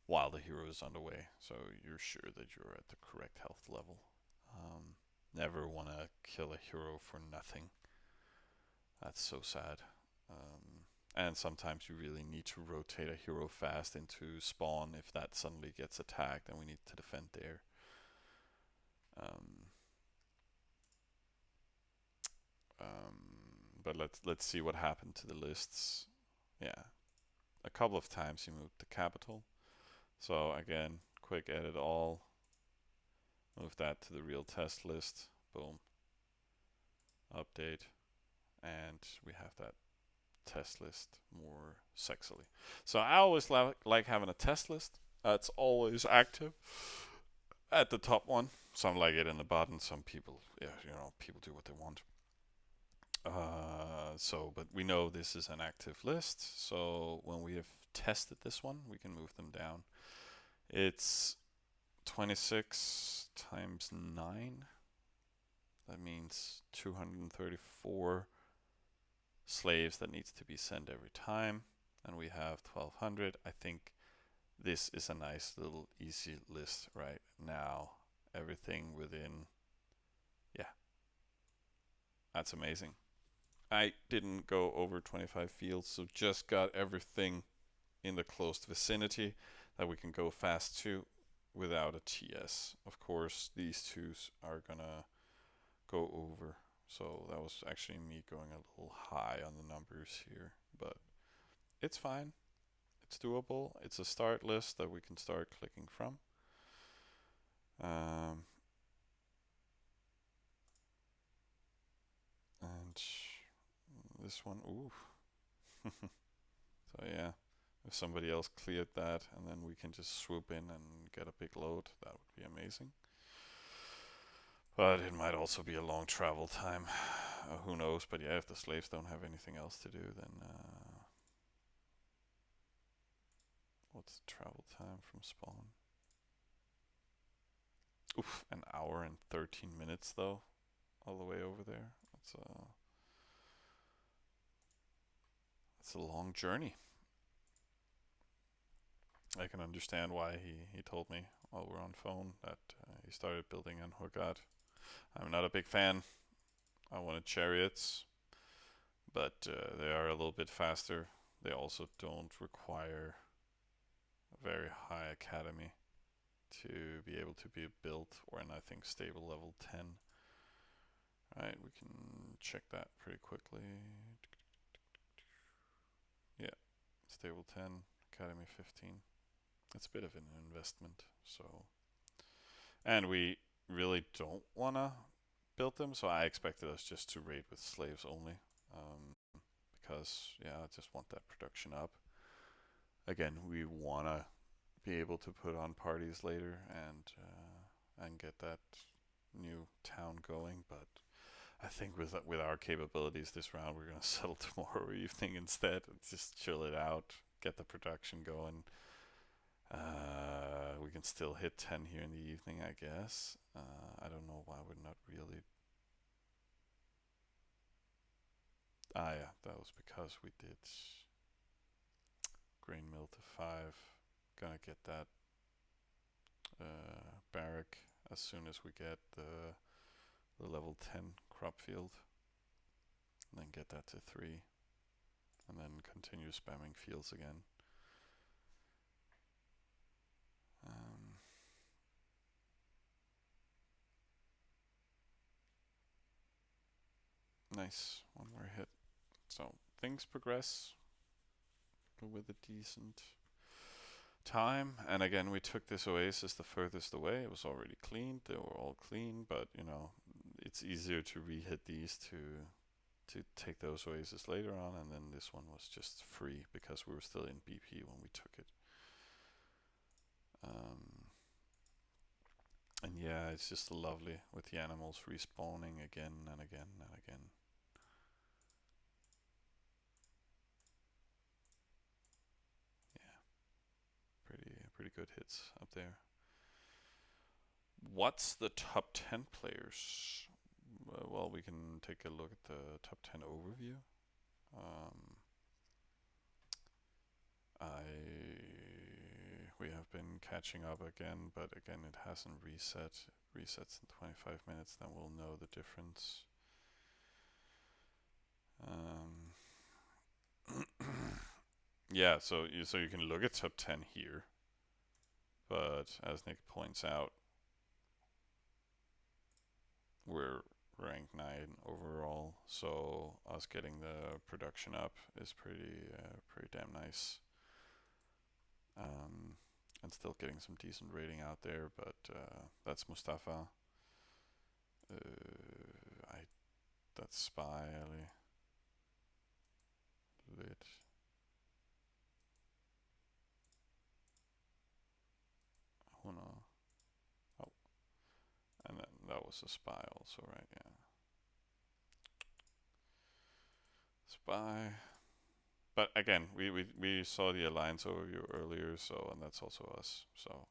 while the hero is underway, so you're sure that you're at the correct health level. Never want to kill a hero for nothing. That's so sad. And sometimes you really need to rotate a hero fast into spawn if that suddenly gets attacked and we need to defend there. But let's see what happened to the lists. Yeah, a couple of times he moved the capital. So again, quick edit all. Move that to the real test list. Boom. Update. And we have that test list more sexily. So I always like having a test list. It's always active at the top one. Some like it in the bottom. Some people, yeah, people do what they want. But we know this is an active list, so when we have tested this one, we can move them down. It's 26 times 9. That means 234 slaves that needs to be sent every time, and we have 1200. I think this is a nice little easy list right now. Everything within, yeah, that's amazing. I didn't go over 25 fields, so just got everything in the closed vicinity that we can go fast to without a TS. Of course, these twos are gonna go over, so that was actually me going a little high on the numbers here, but it's fine. It's doable. It's a start list that we can start clicking from. Um, and this one, ooh. So yeah, if somebody else cleared that and then we can just swoop in and get a big load, that would be amazing. But it might also be a long travel time. Who knows? But yeah, if the slaves don't have anything else to do, then what's the travel time from spawn? Oof, an hour and 13 minutes though, all the way over there. That's a long journey. I can understand why he told me while we're on phone that he started building on Horgad. I'm not a big fan. I wanted chariots, but they are a little bit faster. They also don't require a very high academy to be able to be built, or in I think stable level 10. Right, we can check that pretty quickly. Yeah, stable 10, academy 15. It's a bit of an investment, so. And we really don't want to build them, so I expected us just to raid with slaves only. Because, yeah, I just want that production up. Again, we want to be able to put on parties later and get that new town going, but I think with our capabilities this round, we're gonna settle tomorrow evening instead. Just chill it out, get the production going. We can still hit 10 here in the evening, I guess. I don't know why we're not really. Ah, yeah, that was because we did grain mill to 5. Gonna get that barrack as soon as we get the level 10 crop field. And then get that to 3. And then continue spamming fields again. Nice, one more hit. So things progress with a decent time. And again, we took this oasis the furthest away. It was already cleaned. They were all clean, but you know, it's easier to re-hit these to take those oases later on. And then this one was just free because we were still in BP when we took it. And yeah, it's just lovely with the animals respawning again and again and again. Pretty good hits up there. What's the top 10 players? Well, we can take a look at the top 10 overview. I we have been catching up again, but again it hasn't reset. It resets in 25 minutes, then we'll know the difference. Yeah, so you can look at top 10 here, but as Nick points out, we're ranked 9 overall, so us getting the production up is pretty damn nice. And still getting some decent rating out there, but that's Mustafa. That's Spy Ali. Lit. Huna. Oh, and then that was a Spy also, right? Yeah. by. But again, we saw the alliance overview earlier, so and that's also us. So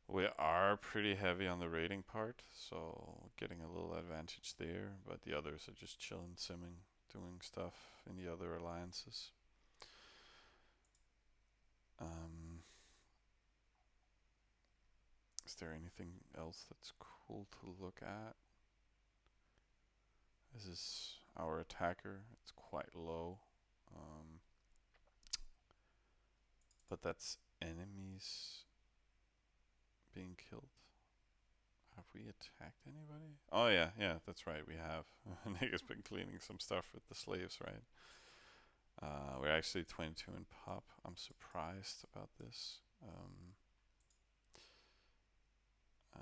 we are pretty heavy on the raiding part, so getting a little advantage there. But the others are just chilling, simming, doing stuff in the other alliances. Um, is there anything else that's cool to look at? This is our attacker. It's quite low. Um, but that's enemies being killed. Have we attacked anybody? Oh yeah, yeah, that's right, we have. Nick has been cleaning some stuff with the slaves, right? We're actually 22 in pop. I'm surprised about this. Uh,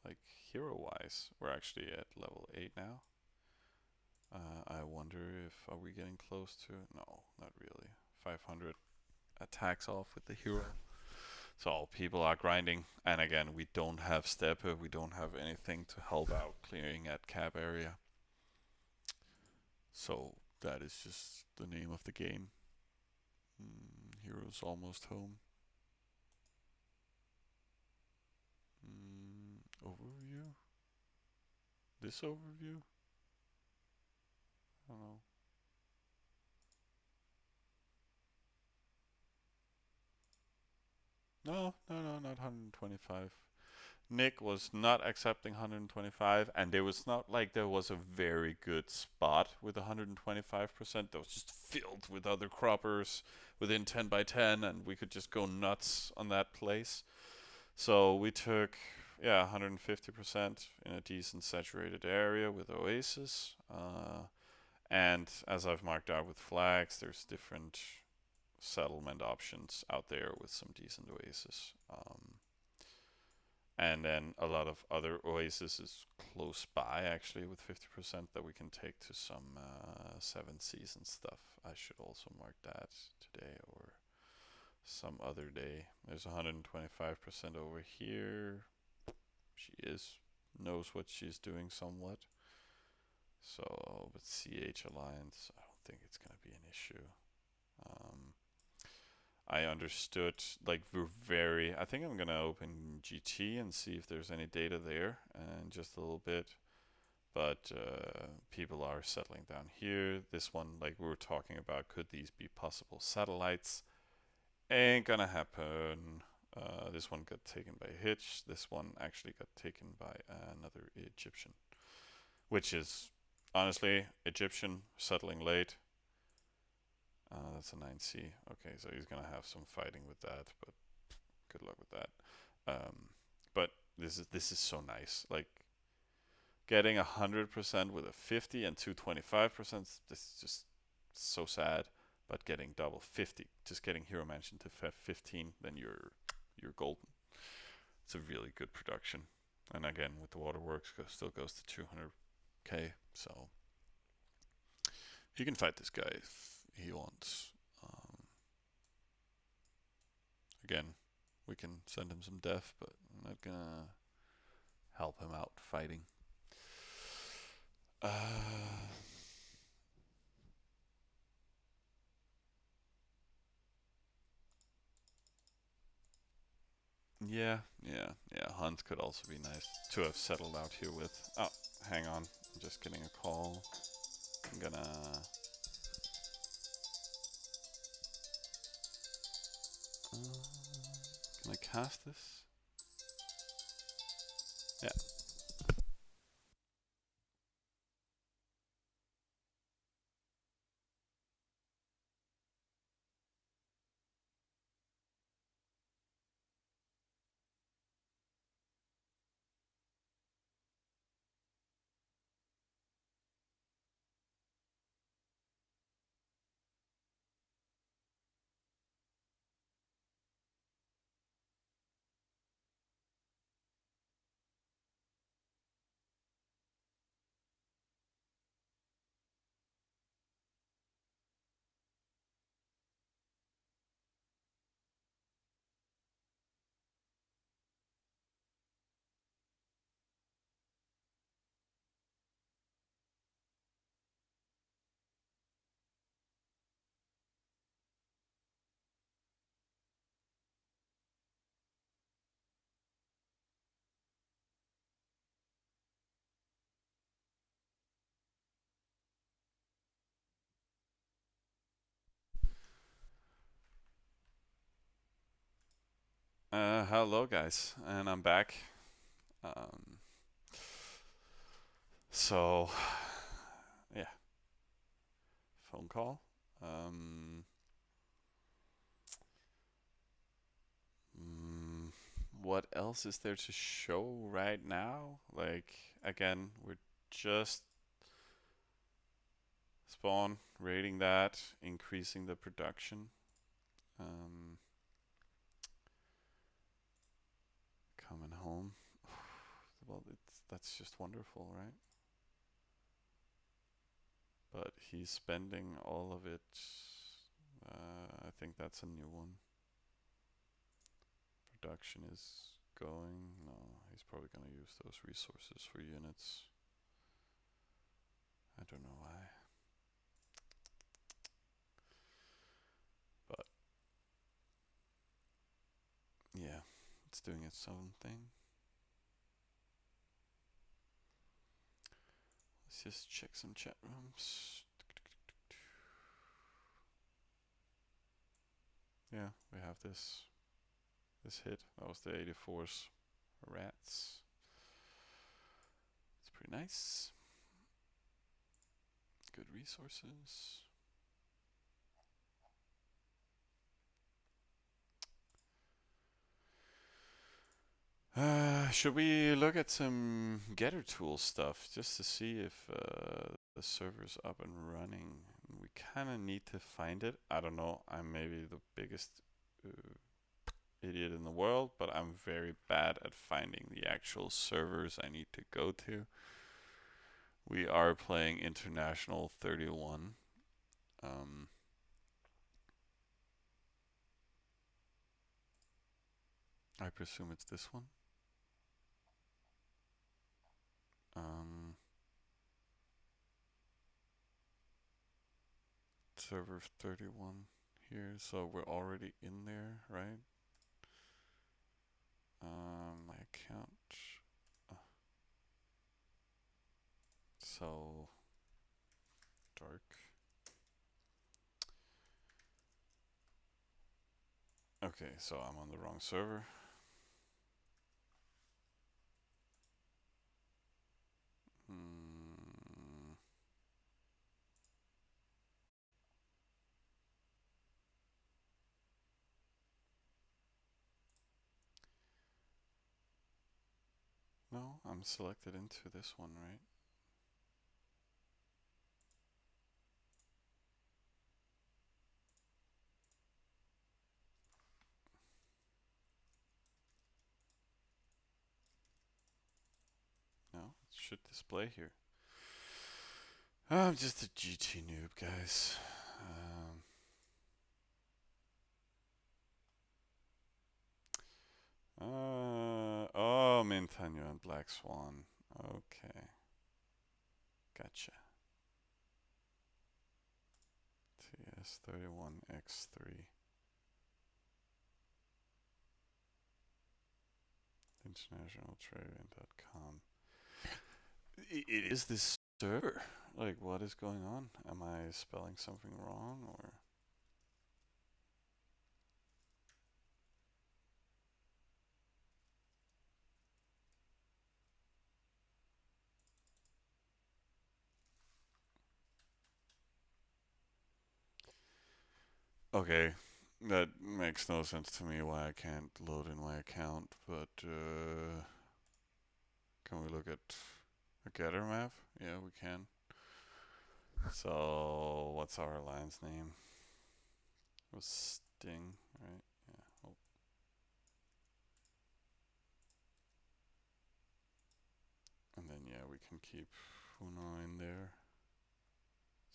like hero-wise, we're actually at level 8 now. I wonder if are we getting close to? No, not really. 500 attacks off with the hero. So people are grinding, and again, we don't have stepper, we don't have anything to help out clearing at cap area. So that is just the name of the game. Heroes almost home. Overview? This overview? I don't know. No, no, no, not 125. Nick was not accepting 125, and there was not like there was a very good spot with 125%. That was just filled with other croppers within 10 by 10, and we could just go nuts on that place. So we took, yeah, 150% in a decent saturated area with oasis. And as I've marked out with flags, there's different settlement options out there with some decent oasis. And then a lot of other oases is close by actually with 50% that we can take to some 7 season stuff. I should also mark that today or some other day. There's 125% over here. She knows what she's doing somewhat. So with CH Alliance, I don't think it's gonna be an issue. I understood, like we're very. I think I'm gonna open GT and see if there's any data there, and just a little bit. But people are settling down here. This one, like we were talking about, could these be possible satellites? Ain't gonna happen. This one got taken by Hitch. This one actually got taken by another Egyptian, which is honestly Egyptian settling late. That's a 9C. Okay, so he's gonna have some fighting with that, but good luck with that. But this is so nice. Like getting 100% with a 50 and 225%. This is just so sad. But getting double 50, just getting Hero Mansion to 15, then you're golden. It's a really good production. And again, with the waterworks, still goes to 200k. So he can fight this guy if he wants. Again, we can send him some death, but I'm not gonna help him out fighting. Yeah, yeah, yeah. Hunt could also be nice to have settled out here with. Oh, hang on. I'm just getting a call. I'm gonna. Can I cast this? Yeah. Hello, guys, and I'm back. Um, so, yeah, phone call. Um, mm, what else is there to show right now? Like, again, we're just spawn rating that, increasing the production. Um, coming home. Well, that's just wonderful, right? But he's spending all of it. I think that's a new one. Production is going. No, he's probably going to use those resources for units. I don't know why. But yeah, it's doing its own thing. Let's just check some chat rooms. Yeah, we have this hit. That was the 84's rats. It's pretty nice. Good resources. Should we look at some getter tool stuff just to see if the server's up and running? We kind of need to find it. I don't know. I'm maybe the biggest uh, idiot in the world, but I'm very bad at finding the actual servers I need to go to. We are playing International 31. Um, I presume it's this one. Um, server 31 here, so we're already in there, right? My account. Uh, so dark. Okay, so I'm on the wrong server. Hmm. No, I'm selected into this one, right? No, it should display here. I'm just a GT noob, guys. Oh, Mintanyo and Black Swan. Okay, gotcha. TS31X3. Internationaltravian.com. It is this server. Like, what is going on? Am I spelling something wrong or? Okay, that makes no sense to me why I can't load in my account, but can we look at a getter map? Yeah, we can. So, what's our alliance name? It was Sting, right? Yeah. Oh. And then, yeah, we can keep Uno in there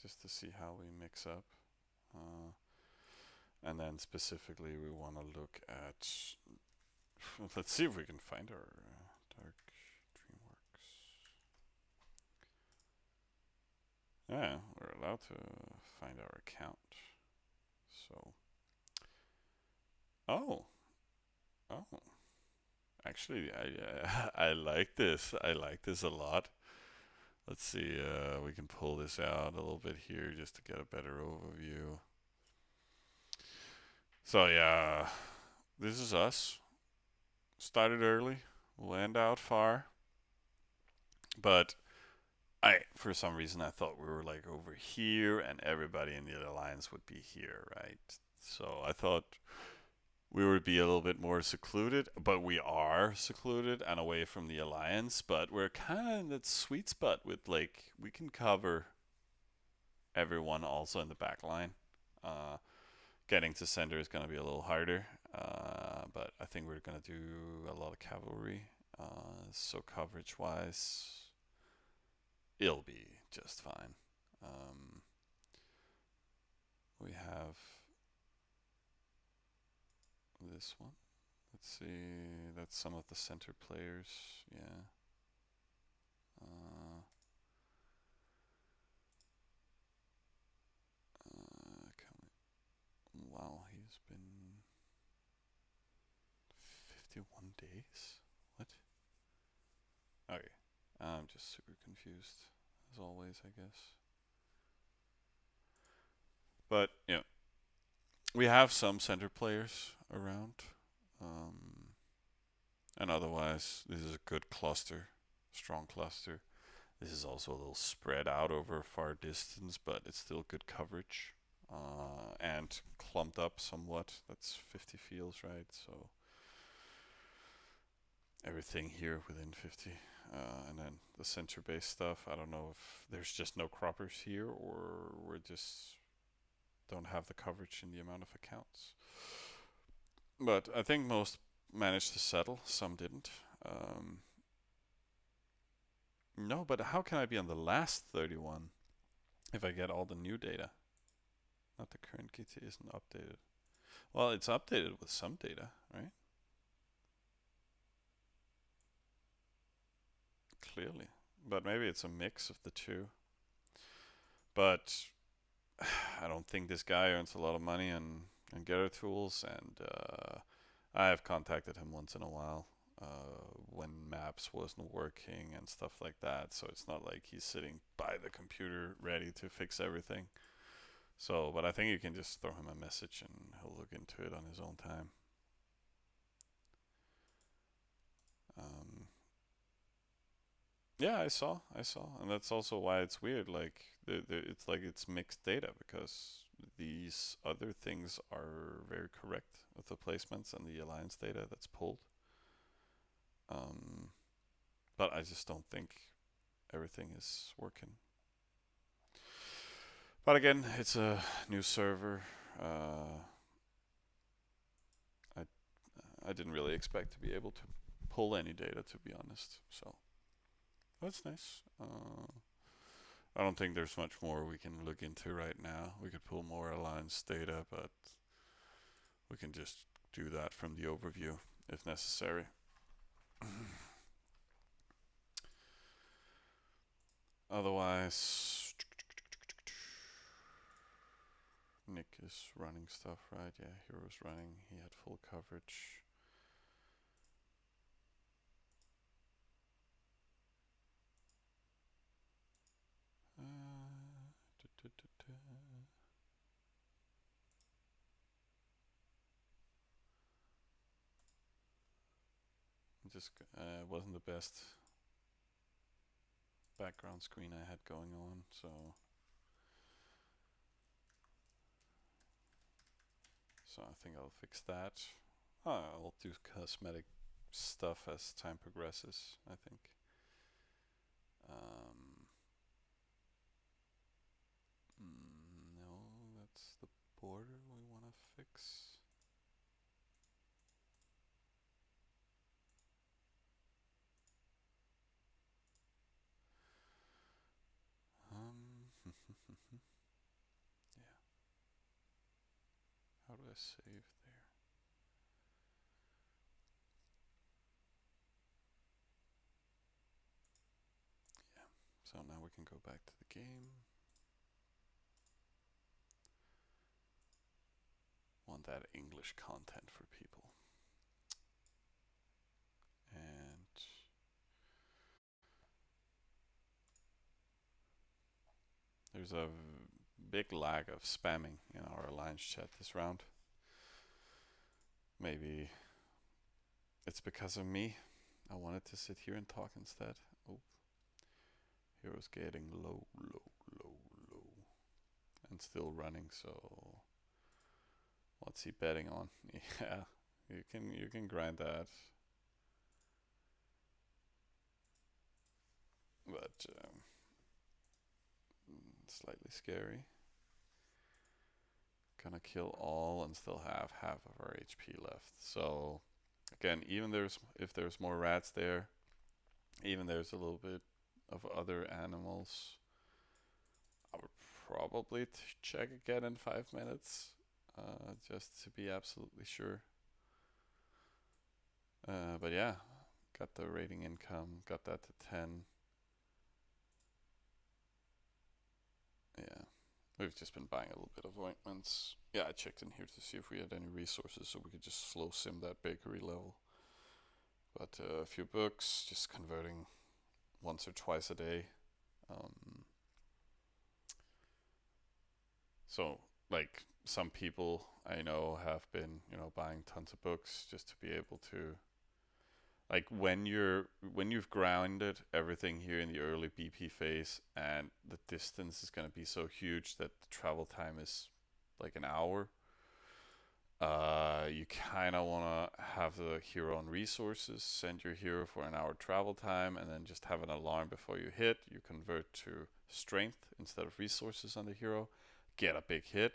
just to see how we mix up. Uh, and then specifically, we want to look at. Let's see if we can find our Dark Dreamworks. Yeah, we're allowed to find our account. So, oh, oh, actually, I like this. I like this a lot. Let's see. We can pull this out a little bit here just to get a better overview. So yeah, this is us. started early, we'll end out far. But for some reason, I thought we were like over here, and everybody in the alliance would be here, right? So I thought we would be a little bit more secluded, but we are secluded and away from the alliance. But we're kind of in that sweet spot with like we can cover everyone also in the back line. Uh, Getting to center is going to be a little harder, but I think we're going to do a lot of cavalry. So coverage wise, it'll be just fine. Um, we have this one. Let's see. That's some of the center players. Yeah. Uh, wow, he's been 51 days? What? Okay. I'm just super confused, as always, I guess. But, we have some center players around. Um, and otherwise, this is a good cluster, strong cluster. This is also a little spread out over a far distance, but it's still good coverage. And clumped up somewhat. That's 50 fields, right? So everything here within 50. And then the center base stuff, I don't know if there's just no croppers here or we're just don't have the coverage in the amount of accounts. But I think most managed to settle, some didn't. No, but how can I be on the last 31 if I get all the new data? Not the current GT isn't updated. Well, it's updated with some data, right? Clearly. But maybe it's a mix of the two. But I don't think this guy earns a lot of money on getter tools, and I have contacted him once in a while when maps wasn't working and stuff like that. So it's not like he's sitting by the computer ready to fix everything. So, but I think you can just throw him a message and he'll look into it on his own time. Um, yeah, I saw, and that's also why it's weird. Like, it's like it's mixed data because these other things are very correct with the placements and the alliance data that's pulled. Um, but I just don't think everything is working. But again, it's a new server. Uh, I I didn't really expect to be able to pull any data, to be honest. So that's nice. I don't think there's much more we can look into right now. We could pull more alliance data, but we can just do that from the overview if necessary. Otherwise, Nick is running stuff, right? Yeah, Hero's running. He had full coverage. Da, da, da, Just wasn't the best background screen I had going on, so I think I'll fix that. I'll do cosmetic stuff as time progresses, I think. Um, no, that's the border we want to fix. Yeah. How do I save there? Yeah. So now we can go back to the game. Want that English content for people. And there's a big lag of spamming in our alliance chat this round. Maybe It's because of me. I wanted to sit here and talk instead. Oh, hero's getting low, low, low, low, and still running. So what's he betting on? Yeah, you can grind that, but slightly scary. Gonna kill all and still have half of our HP left. So again, even if there's more rats there, even there's a little bit of other animals, I would probably check again in 5 minutes, just to be absolutely sure. But yeah, got the rating income, got that to 10. Yeah, we've just been buying a little bit of ointments. Yeah, I checked in here to see if we had any resources so we could just slow sim that bakery level. But a few books, just converting once or twice a day. Um, so, like, some people I know have been, buying tons of books just to be able to, like, when you've grounded everything here in the early BP phase, and the distance is going to be so huge that the travel time is like an hour. You kind of want to have the hero on resources, send your hero for an hour travel time, and then just have an alarm before you hit. You convert to strength instead of resources on the hero, get a big hit.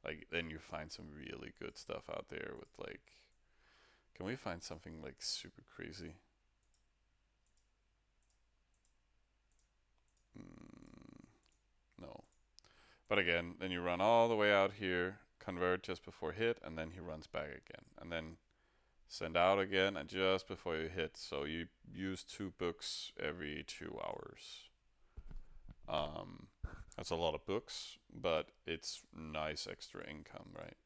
Like, then you find some really good stuff out there with, like, can we find something like super crazy? Mm, no. But again, then you run all the way out here, convert just before hit, and then he runs back again. And then send out again, and just before you hit. So you use 2 books every 2 hours. Um, that's a lot of books, but it's nice extra income, right?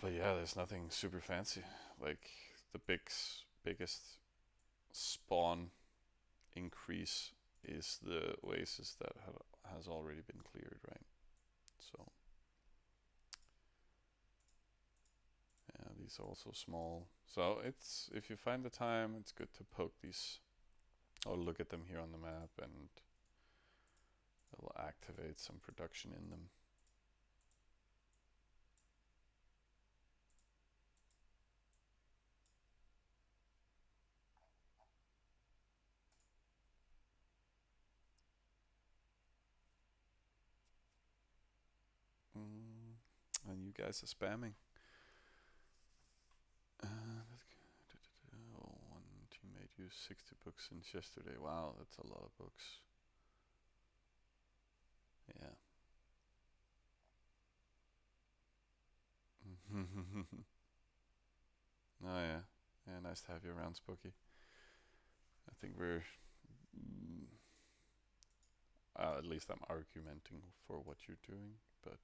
But yeah, there's nothing super fancy. Like, the biggest spawn increase is the oasis that has already been cleared, right? So yeah, these are also small. So it's, if you find the time, it's good to poke these or look at them here on the map, and it'll activate some production in them. Mm, and you guys are spamming. One teammate used 60 books since yesterday. Wow, that's a lot of books. Yeah. Oh yeah. Yeah, nice to have you around, Spooky. I think we're mm, at least I'm argumenting for what you're doing, but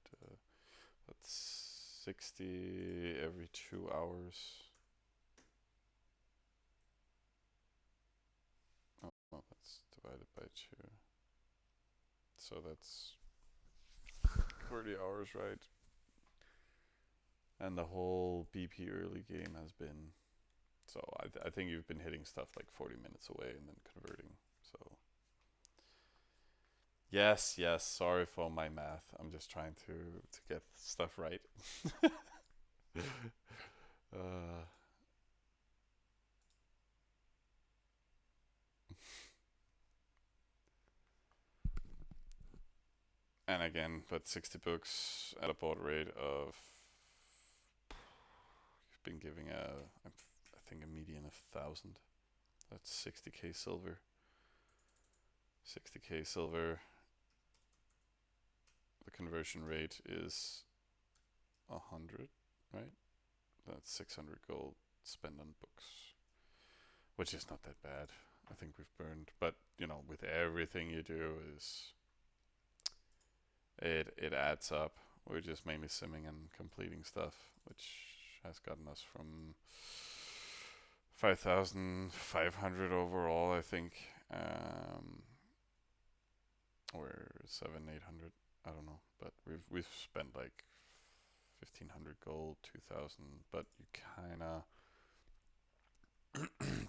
that's 60 every 2 hours. Oh, that's divided by 2. So that's 30 hours, right? And the whole BP early game has been. So I think you've been hitting stuff like 40 minutes away and then converting. So yes, yes. Sorry for my math. I'm just trying to get stuff right. uh, and again, but 60 books at a board rate of. You've been giving I think a median of 1,000. That's 60k silver. 60k silver. The conversion rate is 100, right? That's 600 gold spent on books, which is not that bad. I think we've burned, but with everything you do, is it adds up. We're just mainly simming and completing stuff, which has gotten us from 5,500 overall, I think. Or 700, 800. I don't know, but we've spent like 1500 gold, 2000, but you kind of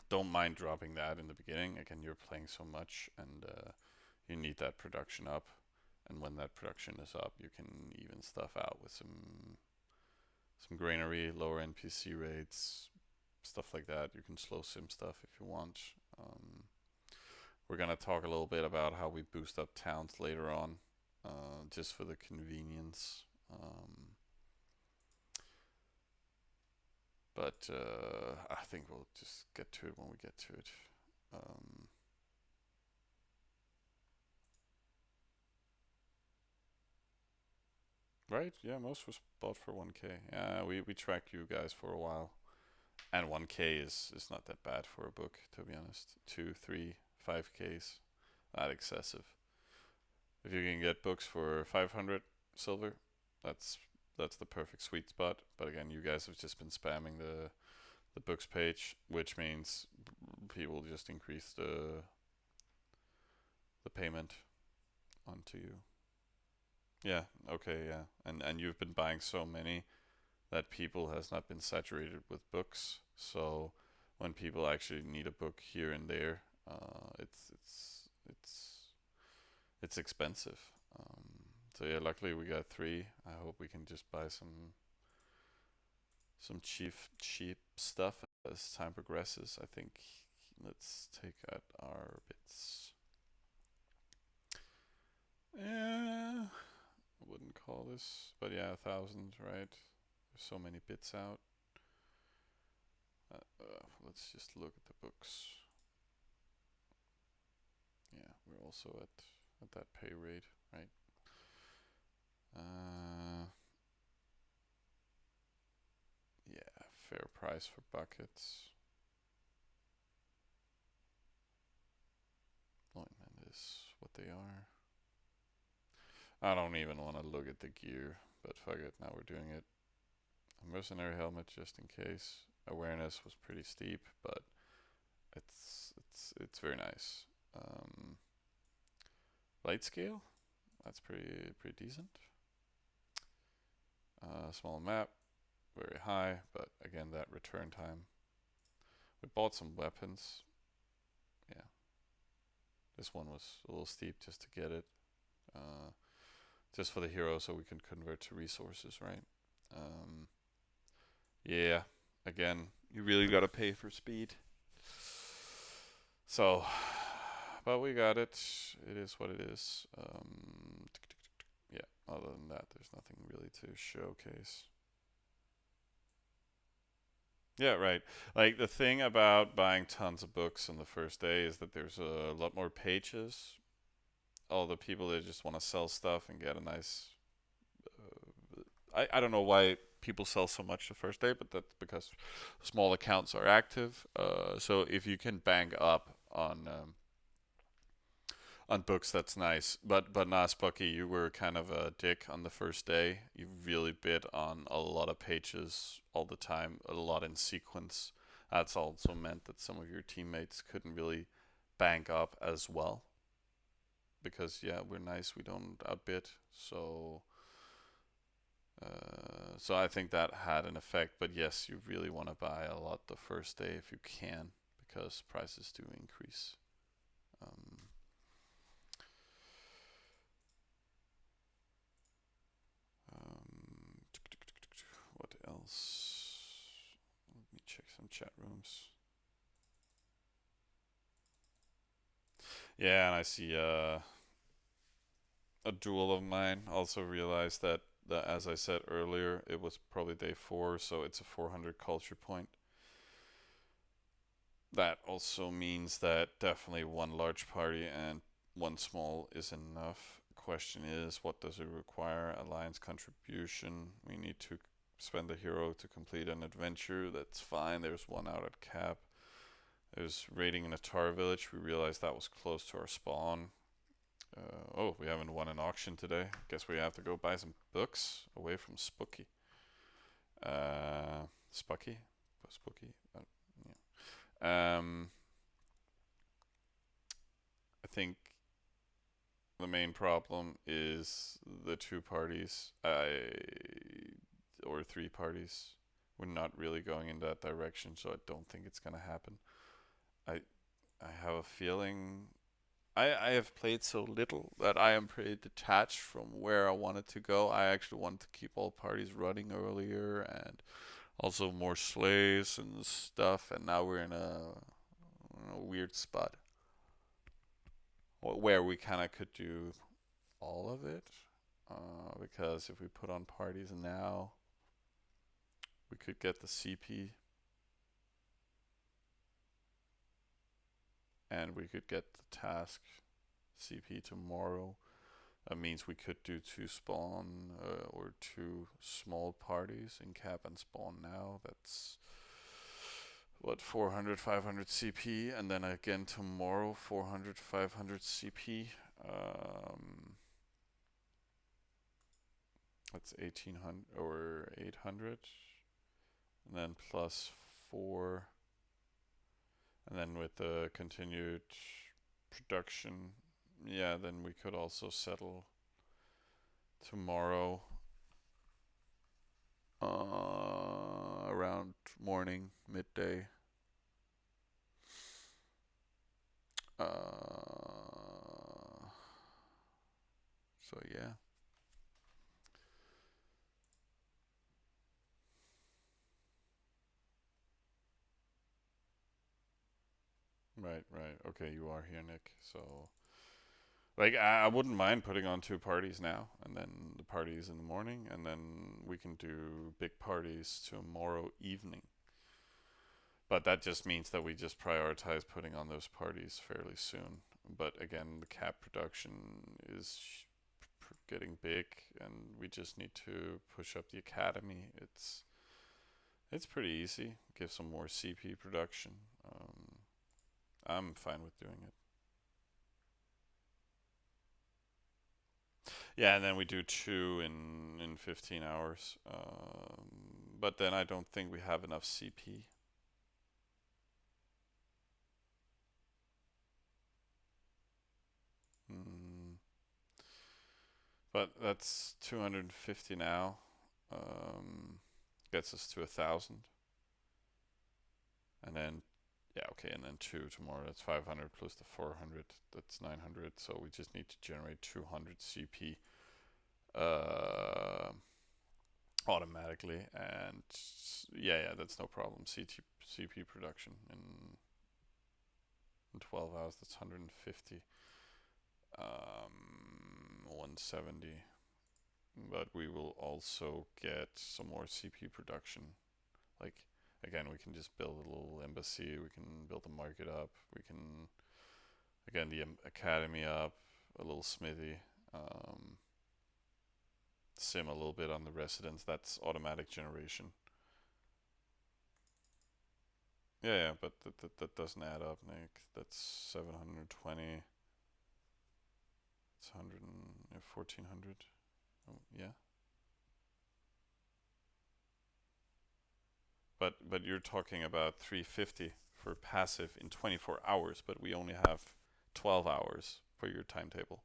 don't mind dropping that in the beginning. Again, you're playing so much, and you need that production up. And when that production is up, you can even stuff out with some granary, lower NPC rates, stuff like that. You can slow sim stuff if you want. We're gonna talk a little bit about how we boost up towns later on, just for the convenience. But I think we'll just get to it when we get to it. Um, right? Yeah, most was bought for 1k. Yeah, we tracked you guys for a while, and 1k is not that bad for a book, to be honest. 2, 3, 5k's, not excessive. If you can get books for 500 silver, that's that's the perfect sweet spot. But again, you guys have just been spamming the books page, which means people just increase the payment onto you. Yeah, okay, yeah. And you've been buying so many that people has not been saturated with books. So when people actually need a book here and there, it's expensive. So yeah, luckily we got 3. I hope we can just buy some cheap stuff as time progresses. I think let's take out our bits. Yeah, I wouldn't call this, but yeah, 1,000, right? There's so many bits out. Let's just look at the books. Yeah, we're also at that pay rate, right? Yeah, fair price for buckets. Appointment is what they are. I don't even want to look at the gear, but fuck it, now we're doing it. A mercenary helmet just in case. Awareness was pretty steep, but it's very nice. Light scale, that's pretty decent. Small map, very high, but again that return time. We bought some weapons. Yeah, this one was a little steep just to get it. Uh, just for the hero, so we can convert to resources, right? Um, yeah, again, you really gotta pay for speed. So, but we got it. It is what it is. Yeah, other than that, there's nothing really to showcase. Yeah, right. Like the thing about buying tons of books on the first day is that there's a lot more pages. All the people that just want to sell stuff and get a nice. I don't know why people sell so much the first day, but that's because small accounts are active. So if you can bank up on books, that's nice. But nah, Spucky, you were kind of a dick on the first day. You really bid on a lot of pages all the time, a lot in sequence. That's also meant that some of your teammates couldn't really bank up as well because yeah, we're nice. We don't outbid, so so I think that had an effect. But yes, you really want to buy a lot the first day if you can because prices do increase. Um, Um, what else? Let me check some chat rooms. Yeah, and I see a duel of mine. Also realized that as I said earlier, it was probably day 4, so it's a 400 culture point. That also means that definitely one large party and one small is enough. Question is, what does it require? Alliance contribution. We need to spend a hero to complete an adventure. That's fine. There's one out at cap. There's raiding in a tar village. We realized that was close to our spawn. Oh, we haven't won an auction today. Guess we have to go buy some books away from Spooky. Spucky? Spooky? Yeah. I think the main problem is the two parties. or 3 parties. We're not really going in that direction, so I don't think it's gonna happen. I I have a feeling I have played so little that I am pretty detached from where I wanted to go. I actually wanted to keep all parties running earlier and also more slays and stuff, and now we're in a weird spot where we kind of could do all of it. Because if we put on parties now, we could get the CP and we could get the task CP tomorrow. That means we could do 2 spawn or 2 small parties in cap and spawn now. That's what, 400, 500 CP, and then again tomorrow 400, 500 CP. That's 1800 or 800, and then plus 4, and then with the continued production, yeah, then we could also settle tomorrow around morning, midday. So yeah. Right, right. Okay, you are here, Nick. So, like, I wouldn't mind putting on 2 parties now, and then the parties in the morning, and then we can do big parties tomorrow evening. But that just means that we just prioritize putting on those parties fairly soon. But again, the cap production is getting big, and we just need to push up the academy. It's pretty easy. Give some more CP production. I'm fine with doing it. Yeah, and then we do 2 in 15 hours. But then I don't think we have enough CP. Mm, but that's 250 now. Gets us to 1,000. And then, yeah, okay, and then 2 tomorrow. That's 500 plus the 400. That's 900. So we just need to generate 200 CP uh, automatically. And yeah, that's no problem. CP production in 12 hours. That's 150. 170. But we will also get some more CP production. Like, again, we can just build a little embassy, we can build the market up, we can, again, the academy up, a little smithy, sim a little bit on the residents. That's automatic generation. Yeah, but that doesn't add up, Nick. That's 720. It's 100 and 1400. Oh, yeah. But you're talking about 350 for passive in 24 hours, but we only have 12 hours for your timetable.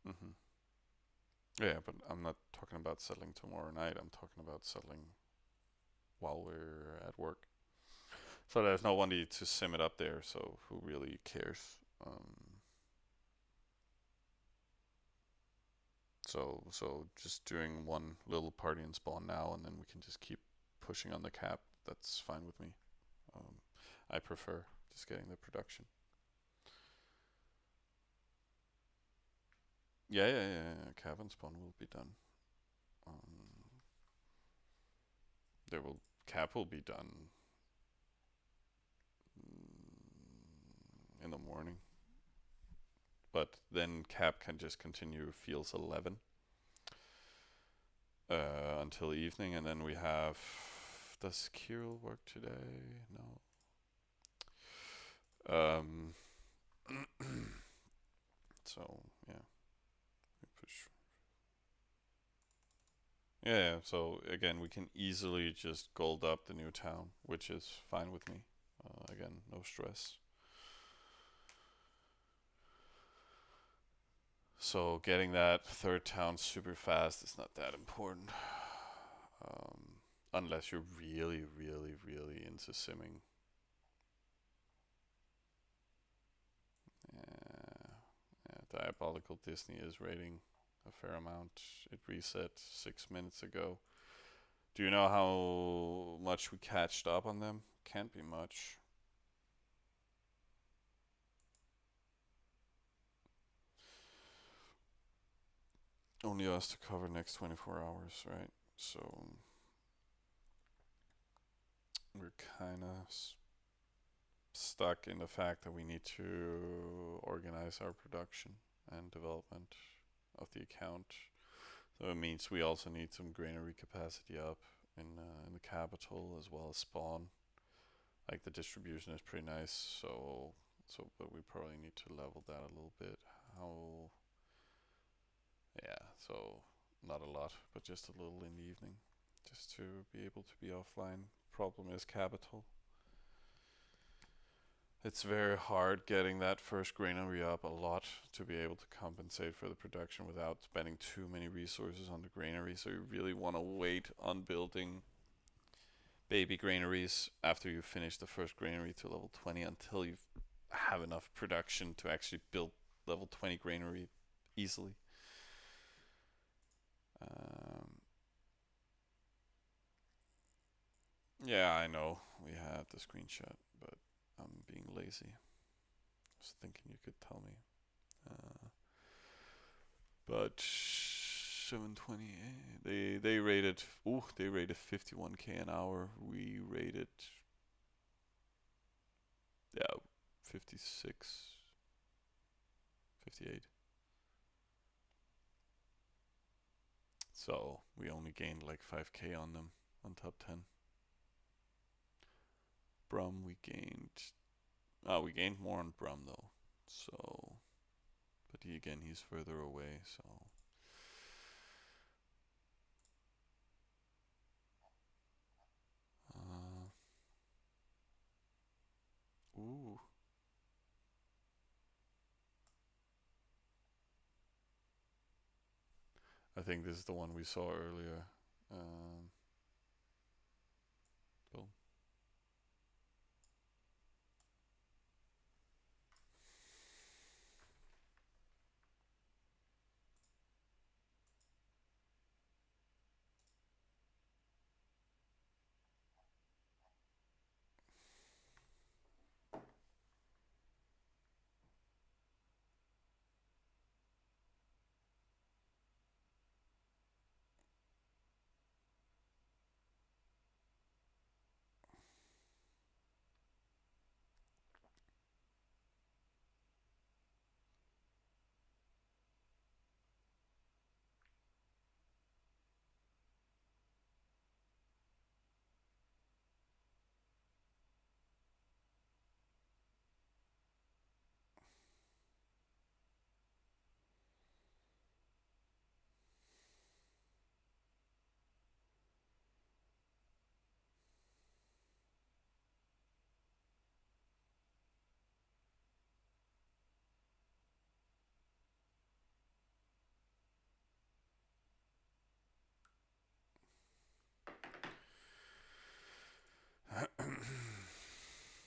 Hmm. Yeah, but I'm not talking about settling tomorrow night. I'm talking about settling while we're at work. So there's no one to sim it up there. So who really cares? So just doing one little party and spawn now, and then we can just keep pushing on the cap. That's fine with me. Um, I prefer just getting the production. Yeah. Cap and spawn will be done. Um, there will cap will be done in the morning, but then cap can just continue fields 11 until evening, and then we have. Does Kirill work today? No. So yeah, we push. Yeah. So again, we can easily just gold up the new town, which is fine with me. Again, no stress. So getting that third town super fast is not that important. Unless you're really, really, really into simming. Yeah, yeah, Diabolical Disney is rating a fair amount. It reset 6 minutes ago. Do you know how much we catched up on them? Can't be much. Only us to cover next 24 hours, right? So we're kind of stuck in the fact that we need to organize our production and development of the account. So it means we also need some granary capacity up in the capital as well as spawn. Like the distribution is pretty nice, but we probably need to level that a little bit. How? Yeah, so not a lot, but just a little in the evening, just to be able to be offline. Problem is capital. It's very hard getting that first granary up a lot to be able to compensate for the production without spending too many resources on the granary. So you really want to wait on building baby granaries after you finish the first granary to level 20 until you have enough production to actually build level 20 granary easily. Um, yeah, I know we had the screenshot, but I'm being lazy. I was thinking you could tell me. But 728. They rated 51k an hour. We rated, yeah, 56, 58. So we only gained like 5k on them on top 10. Brum we gained more on Brum though. So but he's further away, so ooh. I think this is the one we saw earlier. Cool.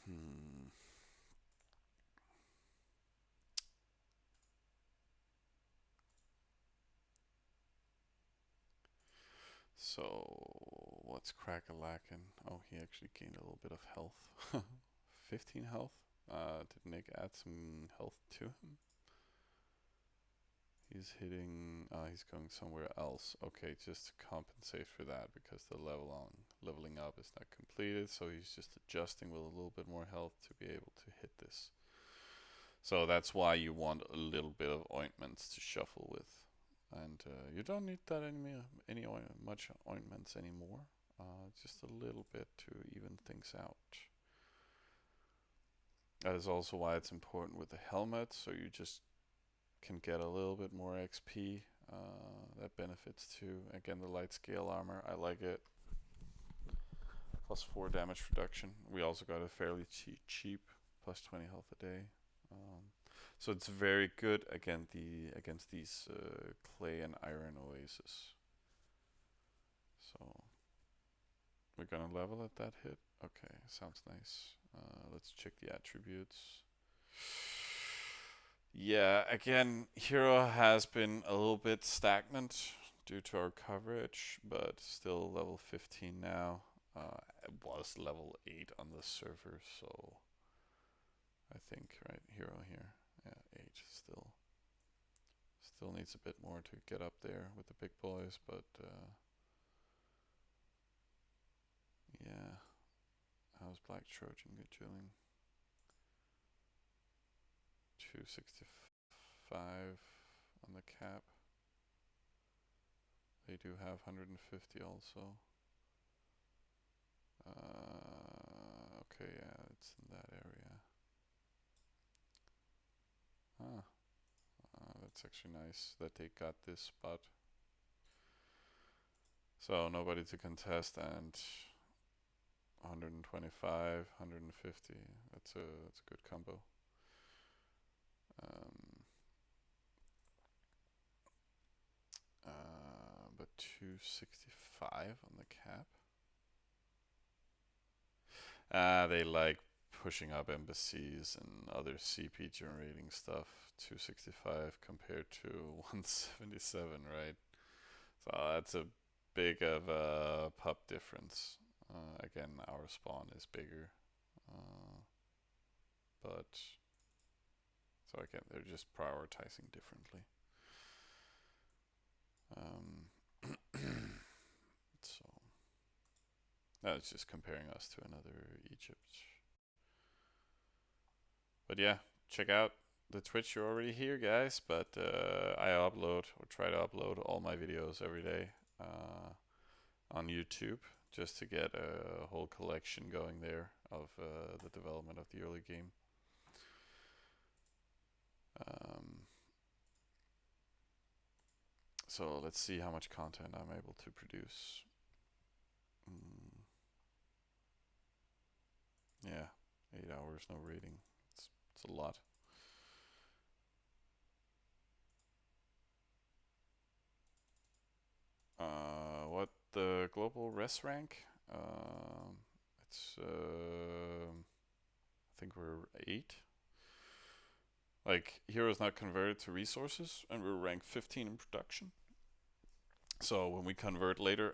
Hmm. So what's crack-a-lackin'? Oh, he actually gained a little bit of health. 15 health. Did Nick add some health to him? He's hitting. He's going somewhere else. Okay, just to compensate for that because the leveling up is not completed. So he's just adjusting with a little bit more health to be able to hit this. So that's why you want a little bit of ointments to shuffle with, and you don't need that much ointments anymore. Just a little bit to even things out. That is also why it's important with the helmet, so you just can get a little bit more XP. That benefits too. Again, the light scale armor, I like it. +4 damage reduction. We also got a fairly cheap +20 health a day. So it's very good against these clay and iron oasis. So we're gonna level at that hit. Okay, sounds nice. Let's check the attributes. Yeah, again, hero has been a little bit stagnant due to our coverage, but still level 15 now. It was level 8 on the server, so I think, right, hero here. Yeah, 8 still. Still needs a bit more to get up there with the big boys, but yeah. How's Black Trojan doing? 265 on the cap. They do have 150 also. Okay, yeah, it's in that area. Ah, that's actually nice that they got this spot. So nobody to contest and 125, 150. That's a good combo. Um, but 265 on the cap. They like pushing up embassies and other CP generating stuff. 265 compared to 177, right? So that's a big of a pup difference. Again, our spawn is bigger, but so again, they're just prioritizing differently. So it's just comparing us to another Egypt. But yeah, check out the Twitch. You're already here, guys. But I upload or try to upload all my videos every day on YouTube just to get a whole collection going there of the development of the early game. So let's see how much content I'm able to produce. Yeah, 8 hours, no rating. It's a lot. What the global res rank? It's I think we're 8. Like heroes not converted to resources, and we're ranked 15 in production. So when we convert later,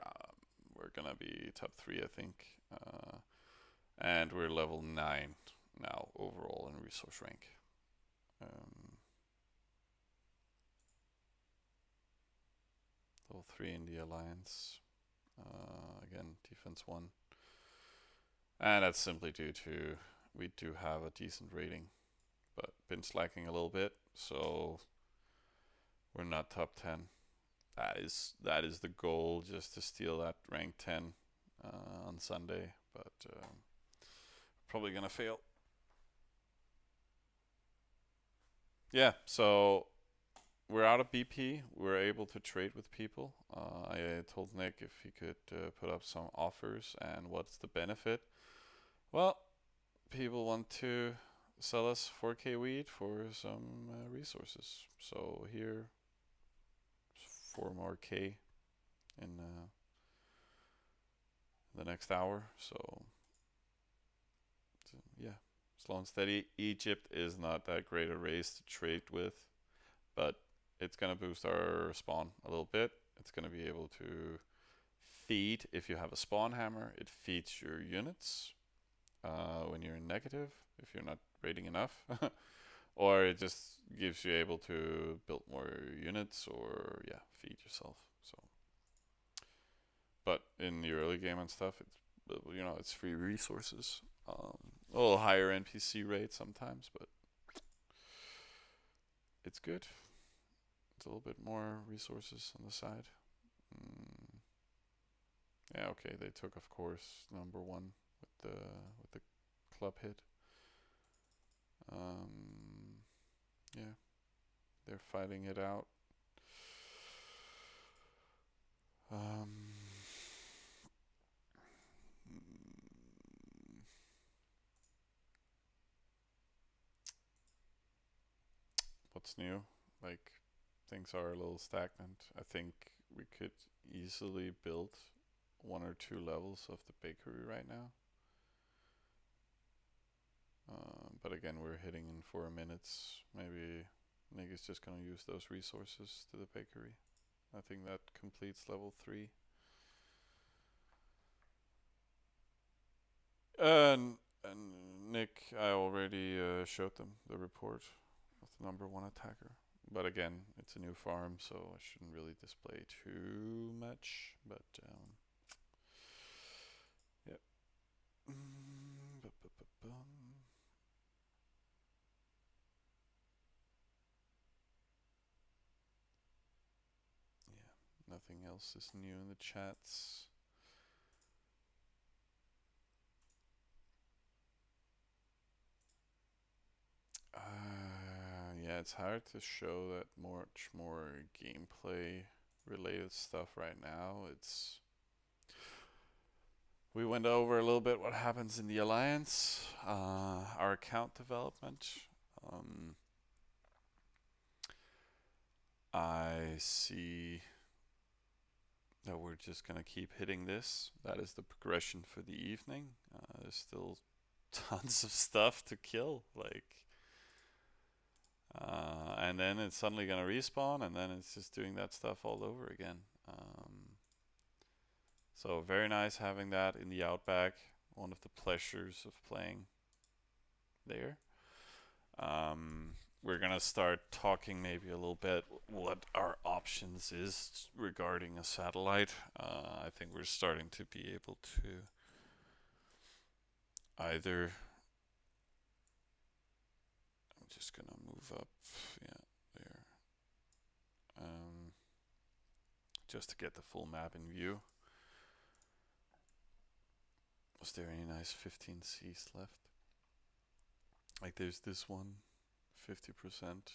we're gonna be top 3, I think. And we're level 9 now overall in resource rank. Level 3 in the alliance. Again, defense 1. And that's simply due to we do have a decent rating, but been slacking a little bit, so we're not top 10. That is the goal, just to steal that rank 10 on Sunday, but probably gonna fail. Yeah, so we're out of BP. We're able to trade with people. I told Nick if he could put up some offers and what's the benefit. Well, people want to sell us 4K weed for some resources. So here, 4 more K in the next hour. So yeah, slow and steady. Egypt is not that great a race to trade with, but it's gonna boost our spawn a little bit. It's gonna be able to feed, if you have a spawn hammer, it feeds your units when you're in negative, if you're not raiding enough. Or it just gives you able to build more units or yeah, feed yourself. So, but in the early game and stuff, it's it's free resources. A little higher NPC rate sometimes, but it's good. It's a little bit more resources on the side. Yeah, okay. They took, of course, number 1 with the club hit. Yeah, they're fighting it out. Mm, what's new. Like things are a little stagnant. I think we could easily build 1 or 2 levels of the bakery right now. But again, we're hitting in 4 minutes. Maybe Nick is just gonna use those resources to the bakery. I think that completes level 3. And Nick, I already showed them the report of the number 1 attacker. But again, it's a new farm, so I shouldn't really display too much. But yeah. Yeah, nothing else is new in the chats. Yeah, it's hard to show that much more gameplay related stuff right now. We went over a little bit what happens in the alliance, our account development. Um, I see that we're just gonna keep hitting this. That is the progression for the evening. There's still tons of stuff to kill, and then it's suddenly gonna respawn, and then it's just doing that stuff all over again. So very nice having that in the outback. One of the pleasures of playing there. We're gonna start talking maybe a little bit what our options is regarding a satellite. I think we're starting to be able to either. I'm just gonna move up, yeah, there, just to get the full map in view. Was there any nice 15 Cs left? Like there's this one, 50%,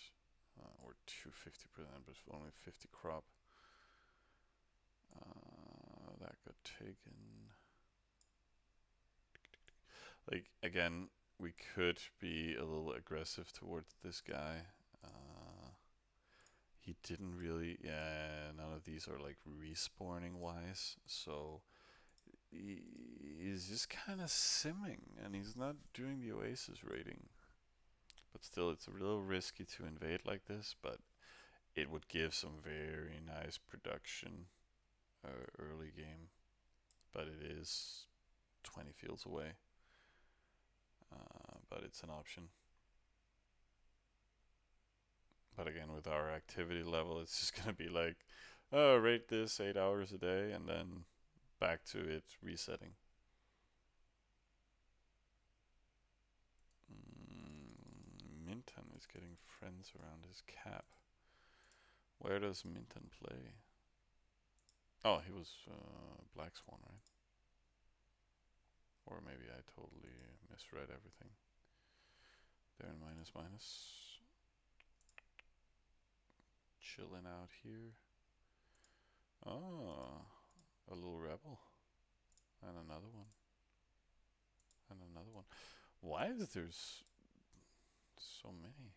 or 250%, but only 50 crop. That got taken. Like again, we could be a little aggressive towards this guy. He didn't really. Yeah, none of these are like respawning wise, so he's just kind of simming, and he's not doing the oasis raiding. But still, it's a little risky to invade like this. But it would give some very nice production early game. But it is 20 fields away. But it's an option. But again, with our activity level, it's just gonna be like, oh, rate this 8 hours a day, and then back to it resetting. Minton is getting friends around his cap. Where does Minton play? Oh, he was Black Swan, right? Or maybe I totally misread everything. There in minus minus. Chilling out here. Oh, a little rebel. And another one. And another one. Why is there so many?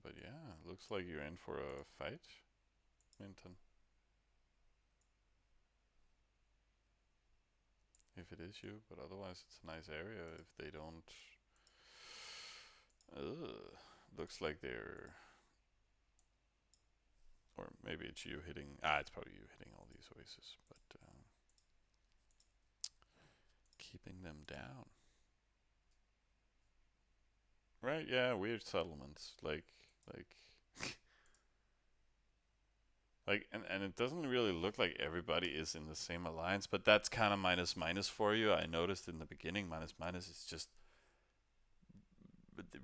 But yeah, looks like you're in for a fight, Minton. If it is you, but otherwise it's a nice area if they don't. Ugh. Looks like they're. Or maybe it's you hitting. It's probably you hitting all these oases, but keeping them down. Right, yeah, weird settlements. And it doesn't really look like everybody is in the same alliance, but that's kind of minus minus for you. I noticed in the beginning, minus minus is just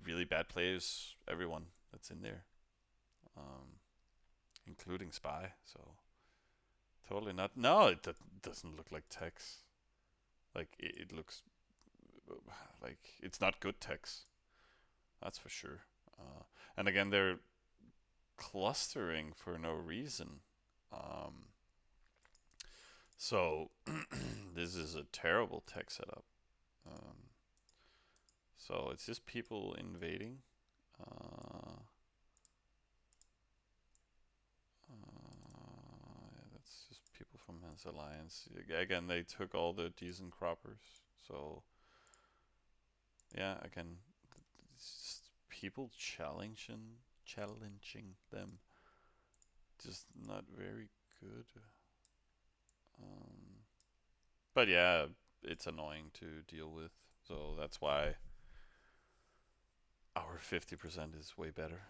really bad players, everyone that's in there, um, including Spy. So totally not. No, it doesn't look like Tex. Like it looks like it's not good Tex. That's for sure. And again, they're clustering for no reason. Um, So this is a terrible tech setup. Um, so it's just people invading. Yeah, that's just people from his alliance. Again, they took all the decent croppers. So yeah, again, it's just people challenging them. Just not very good. Um, but yeah, it's annoying to deal with. So that's why our 50% is way better.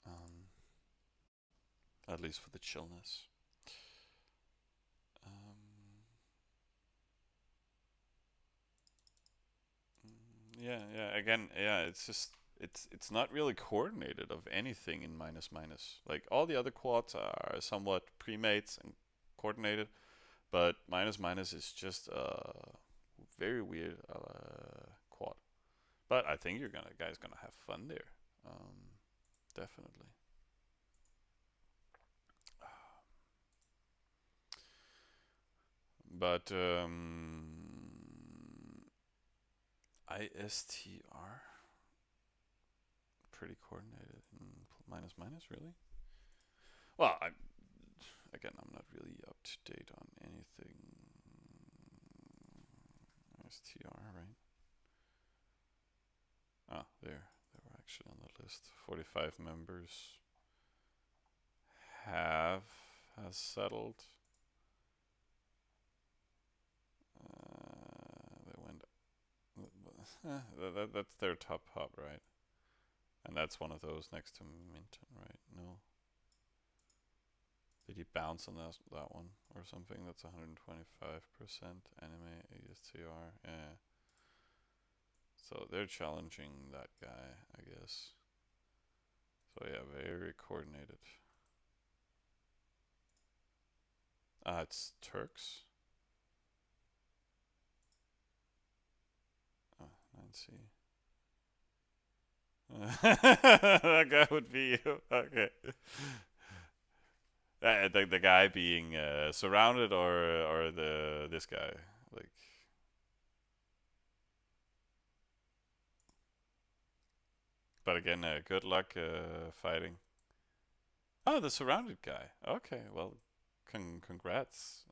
Um, at least for the chillness. Um, yeah, yeah. Again, yeah. It's just it's not really coordinated of anything in minus minus. Like all the other quads are somewhat pre-mates and coordinated, but minus minus is just a very weird quad. But I think you're gonna guys gonna have fun there. Definitely. But ISTR pretty coordinated in minus minus really. Well, again I'm not really up to date on anything. ISTR right? Ah, there they were actually on the list. 45 members have has settled. They went. That's their top hub, right? And that's one of those next to Minton, right? No. Did he bounce on that one or something? That's 125% anime ASTR. Yeah. So they're challenging that guy, I guess. So yeah, very coordinated. Ah, it's Turks. Oh, 9C. That guy would be you. Okay. The guy being surrounded or the this guy like. But again, good luck fighting. Oh, the surrounded guy. Okay, well, congrats.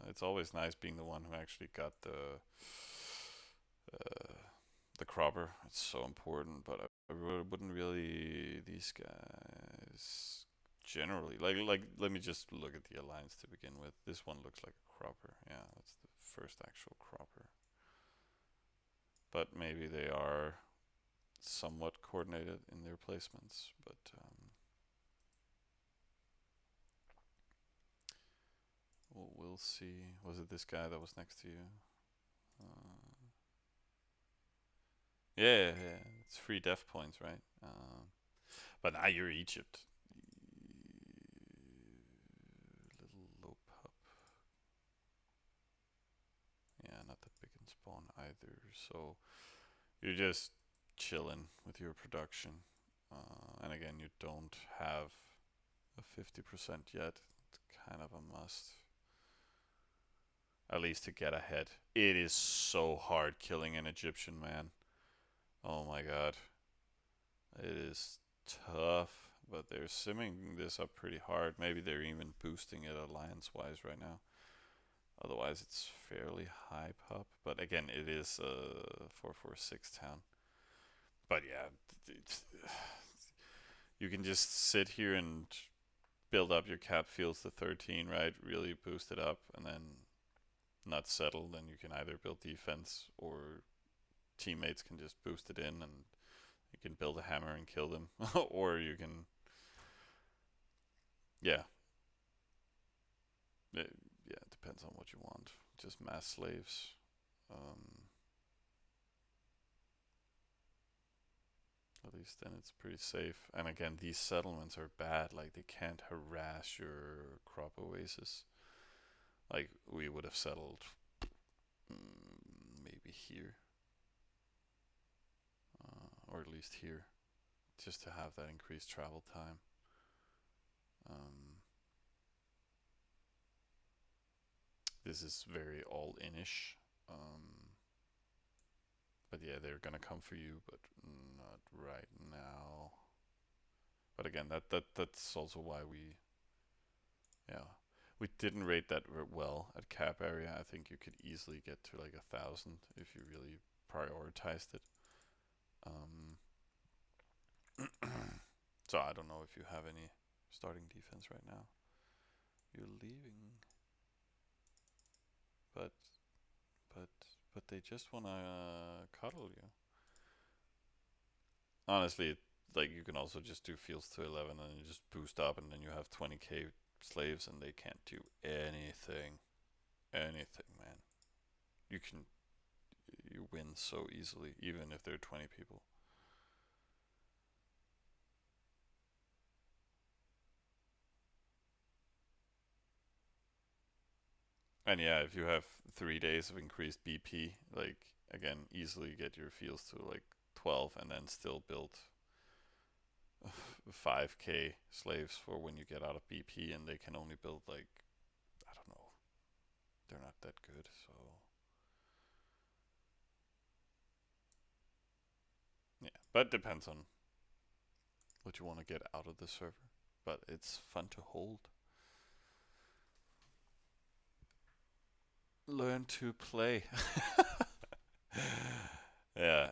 It's always nice being the one who actually got uh, the cropper. It's so important, but I wouldn't really these guys generally like. Let me just look at the alliance to begin with. This one looks like a cropper. Yeah, that's the first actual cropper. But maybe they are somewhat coordinated in their placements. But we'll see. Was it this guy that was next to you? Uh, yeah, yeah, it's free death points, right? But now you're Egypt. Little low pup. Yeah, not that big in spawn either. So you're just chilling with your production. And again, you don't have a 50% yet. It's kind of a must. At least to get ahead. It is so hard killing an Egyptian man. Oh my god. It is tough, but they're simming this up pretty hard. Maybe they're even boosting it alliance wise right now. Otherwise, it's fairly high pop. But again, it is a 446 town. But yeah, you can just sit here and build up your cap fields to 13, right? Really boost it up, and then not settle. Then you can either build defense or teammates can just boost it in and you can build a hammer and kill them. Or you can, yeah, yeah, it depends on what you want. Just mass slaves. Um, at least then it's pretty safe. And again, these settlements are bad. Like they can't harass your crop oasis. Like we would have settled maybe here, or at least here, just to have that increased travel time. Um, this is very all-in-ish. Um, but yeah, they're gonna come for you, but not right now. But again, that's also why yeah, we didn't rate that well at cap area. I think you could easily get to like 1,000 if you really prioritized it. Um, so I don't know if you have any starting defense right now. You're leaving, but but but they just wanna cuddle you. Honestly, like you can also just do fields to 11 and you just boost up, and then you have 20k slaves, and they can't do anything. Anything, man. You can you win so easily, even if there are 20 people. And yeah, if you have 3 days of increased BP, like again, easily get your fields to like 12, and then still build 5k slaves for when you get out of BP, and they can only build like, I don't know, they're not that good, so yeah. But it depends on what you want to get out of the server. But it's fun to hold. Learn to play. Yeah.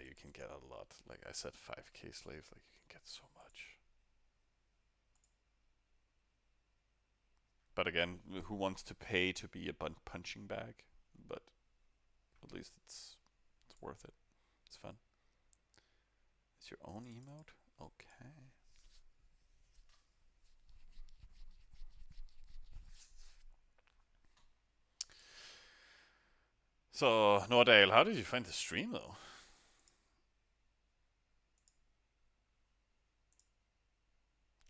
You can get a lot. Like I said, 5k slaves. Like you can get so much. But again, who wants to pay to be a punching bag? But at least it's worth it. It's fun. It's your own emote. Okay. So Nordale, how did you find the stream though?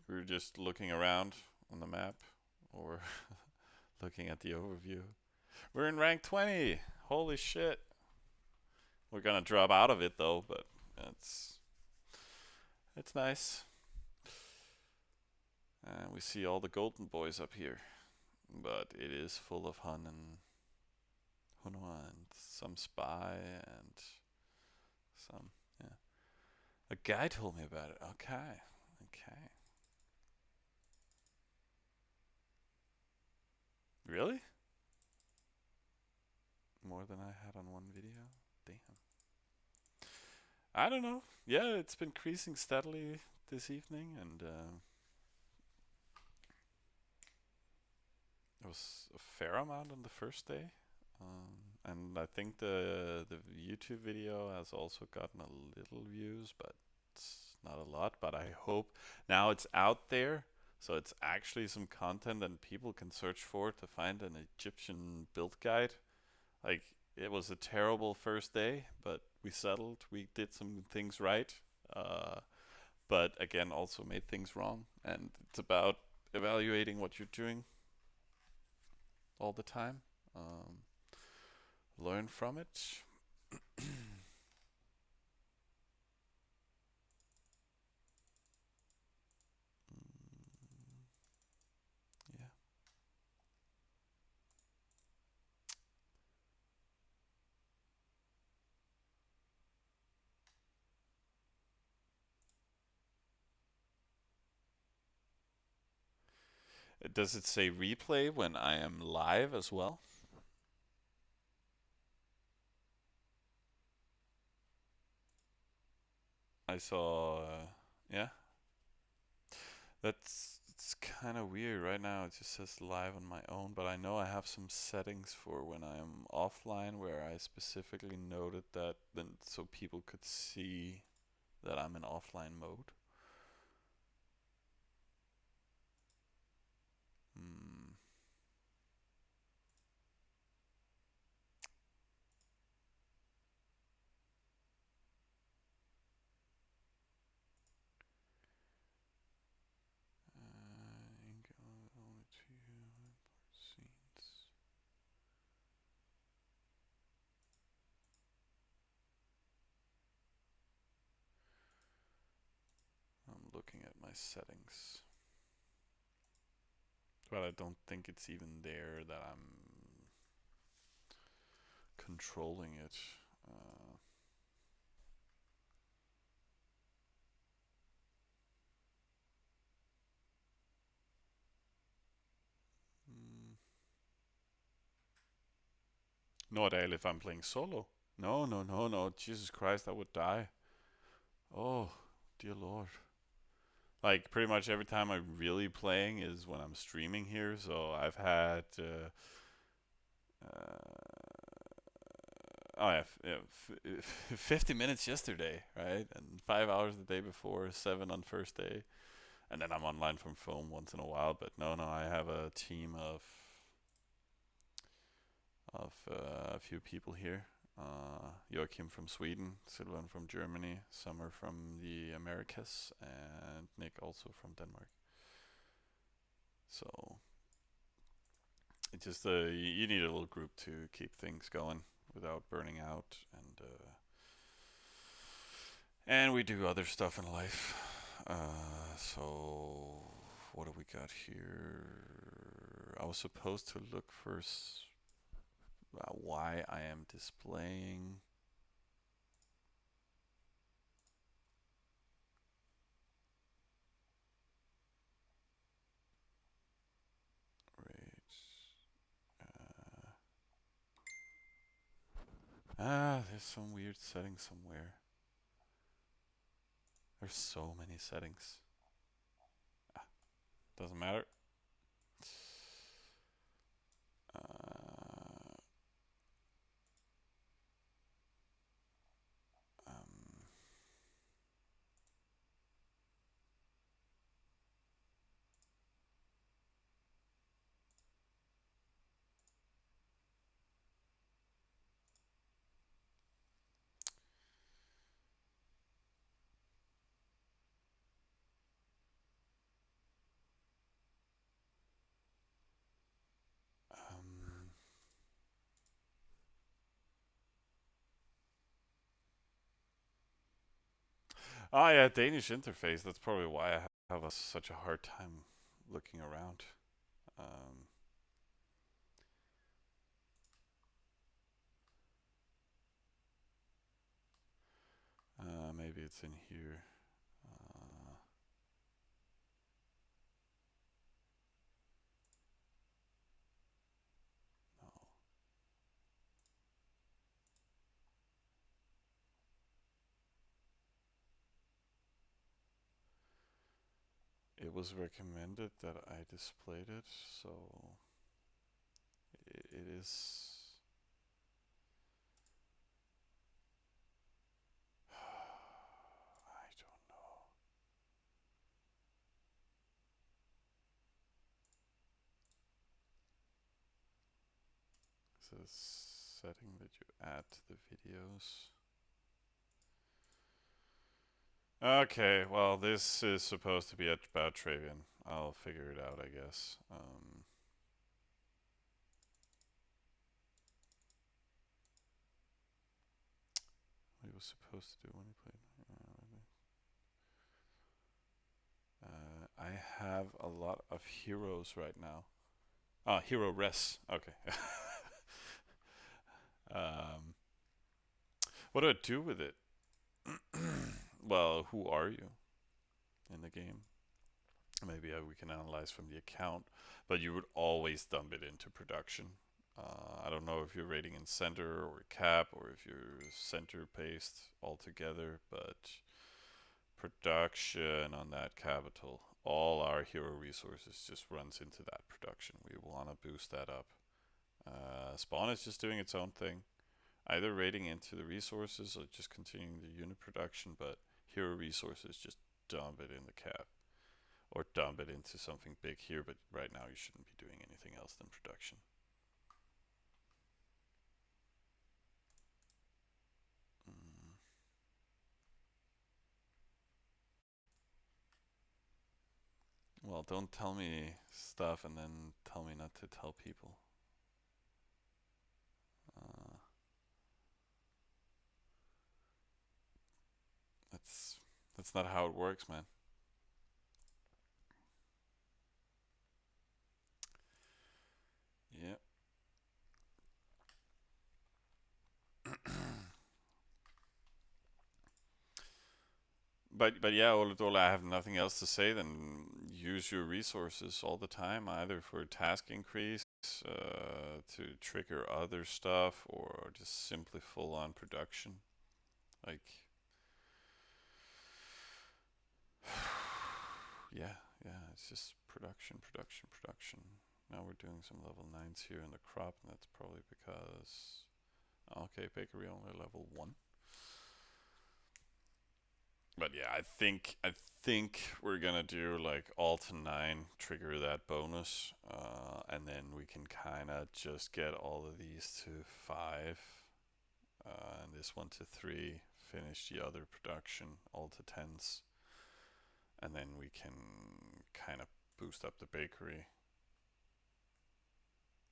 We were just looking around on the map, or looking at the overview. We're in rank 20. Holy shit. We're gonna drop out of it though, but it's it's nice. And we see all the golden boys up here, but it is full of Hun and Hunua and some spy and some, yeah. A guy told me about it. Okay, okay. Really? More than I had on one video? Damn. I don't know. Yeah, it's been increasing steadily this evening, and it was a fair amount on the first day. And I think the YouTube video has also gotten a little views, but it's not a lot. But I hope now it's out there, so it's actually some content, and people can search for it to find an Egyptian build guide. Like it was a terrible first day, but we settled. We did some things right, uh, but again, also made things wrong. And it's about evaluating what you're doing all the time. Um, Learn from it. Yeah. Does it say replay when I am live as well? I saw. Yeah, that's it's kind of weird right now. It just says live on my own, but I know I have some settings for when I am offline where I specifically noted that, then so people could see that I'm in offline mode. Hmm. I'm looking at my settings. but I don't think it's even there that I'm controlling it. Uh, mm, Not if I'm playing solo. No, no, no, no. Jesus Christ, I would die. Oh, dear Lord. Like pretty much every time I'm really playing is when I'm streaming here. So I've had oh yeah, 50 minutes yesterday, right? And 5 hours the day before, 7 on first day, and then I'm online from phone once in a while. But no, no, I have a team of a few people here. Joachim from Sweden, Silvan from Germany, Summer from the Americas, and Nick also from Denmark. So it just you need a little group to keep things going without burning out, and we do other stuff in life. So what do we got here? I was supposed to look for why I am displaying. Right. There's some weird setting somewhere. There's so many settings. Ah, doesn't matter. Uh, um, um, oh yeah, Danish interface. That's probably why I have such a hard time looking around. Um, Maybe it's in here. Uh, no, it was recommended that I displayed it, so it is. I don't know. It's a setting that you add to the videos. Okay, well, this is supposed to be about Travian. I'll figure it out, I guess. What he was supposed to do when he played. I have a lot of heroes right now. Ah, hero res. Okay. um, what do I do with it? Well, who are you in the game? Maybe we can analyze from the account, but you would always dump it into production. I don't know if you're rating in center or cap or if you're center paste altogether, but production on that capital, all our hero resources just runs into that production. We want to boost that up. Spawn is just doing its own thing, either rating into the resources or just continuing the unit production, but hero resources just dump it in the cap or dump it into something big here, but right now you shouldn't be doing anything else than production. Mm. Well, don't tell me stuff and then tell me not to tell people. Uh, that's that's not how it works, man. but yeah, Oladola, I have nothing else to say than use your resources all the time, either for task increase, to trigger other stuff, or just simply full on production. Like, yeah, yeah, it's just production, production, production. Now we're doing some level 9s here in the crop, and that's probably because. Okay, bakery only level 1. But yeah, I think we're gonna do like all to 9, trigger that bonus, and then we can kind of just get all of these to 5, and this one to 3. Finish the other production all to 10s, and then we can kind of boost up the bakery.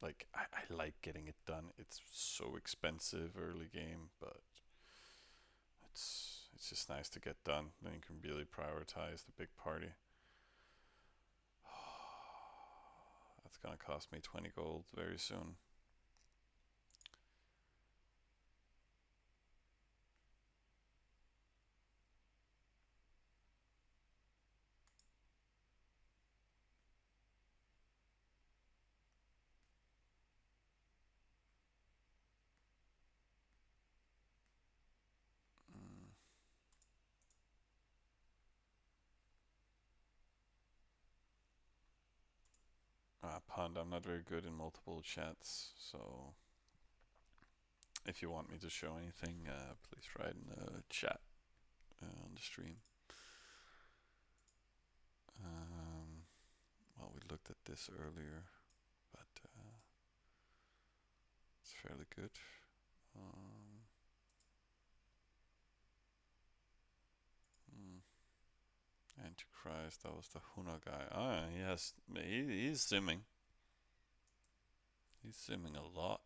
Like I like getting it done. It's so expensive early game, but it's just nice to get done. Then you can really prioritize the big party. That's gonna cost me 20 gold very soon. Mm. Pond, I'm not very good in multiple chats, so if you want me to show anything, please write in the chat on the stream. Um, well, we looked at this earlier, but it's fairly good. Um, hmm. Antichrist, that was the Huna guy. Ah, he's simming. He's simming a lot.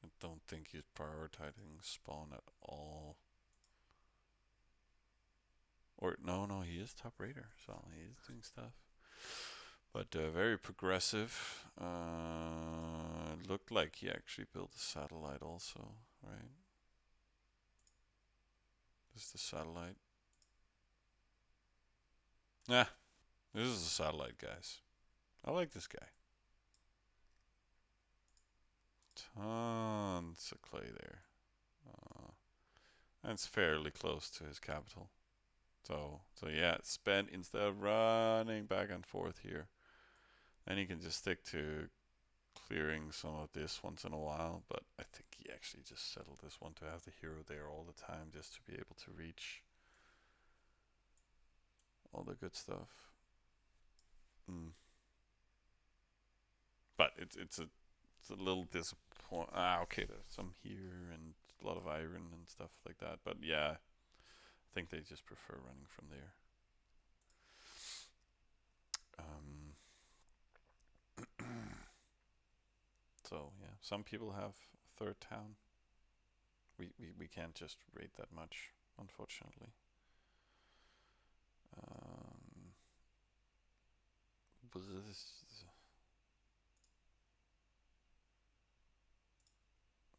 I don't think he's prioritizing spawn at all. Or no, he is top raider, so he is doing stuff. But very progressive. Looked like he actually built a satellite also, right? This is the satellite. Nah, this is a satellite, guys. I like this guy. Tons of clay there. And it's fairly close to his capital. So yeah, spend instead of running back and forth here. And he can just stick to clearing some of this once in a while, but I think he actually just settled this one to have the hero there all the time just to be able to reach all the good stuff. Mm. But it's a little disappointing. Okay, there's some here and a lot of iron and stuff like that. But yeah, I think they just prefer running from there. Um, so yeah, some people have third town. We can't just rate that much, unfortunately. Um, was this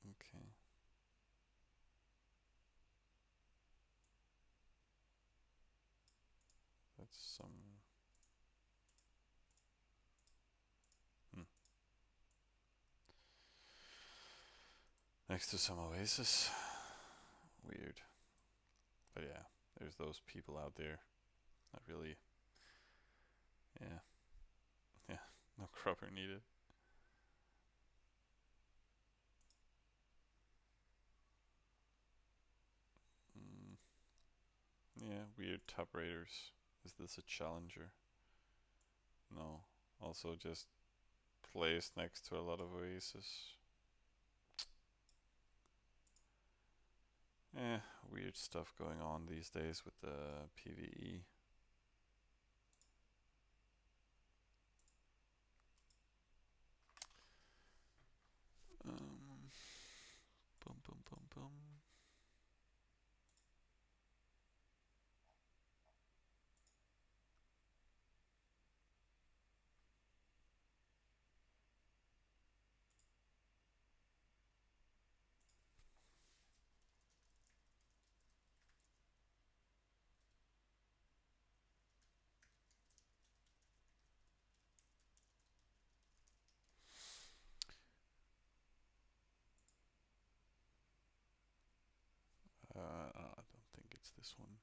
okay? That's some. Hmm. Next to some oasis. Weird. But yeah, there's those people out there that really, yeah, yeah, no cropper needed. Mm, yeah, weird top raiders. Is this a challenger? No. Also just placed next to a lot of oasis. Eh, weird stuff going on these days with the PvE. Um, Bum bum bum bum. this one.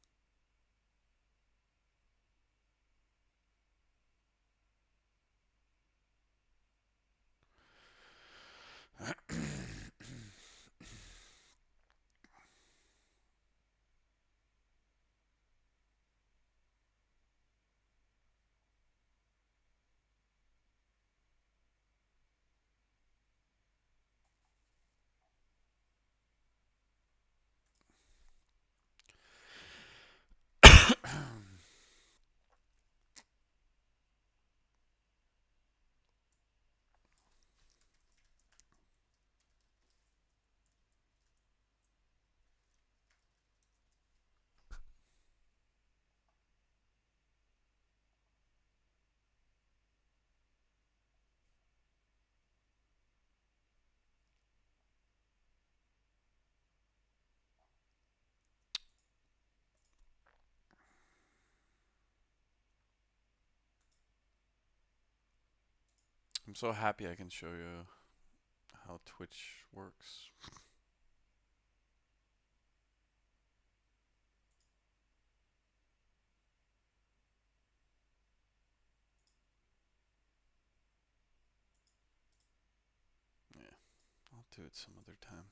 I'm so happy I can show you how Twitch works. Yeah, I'll do it some other time.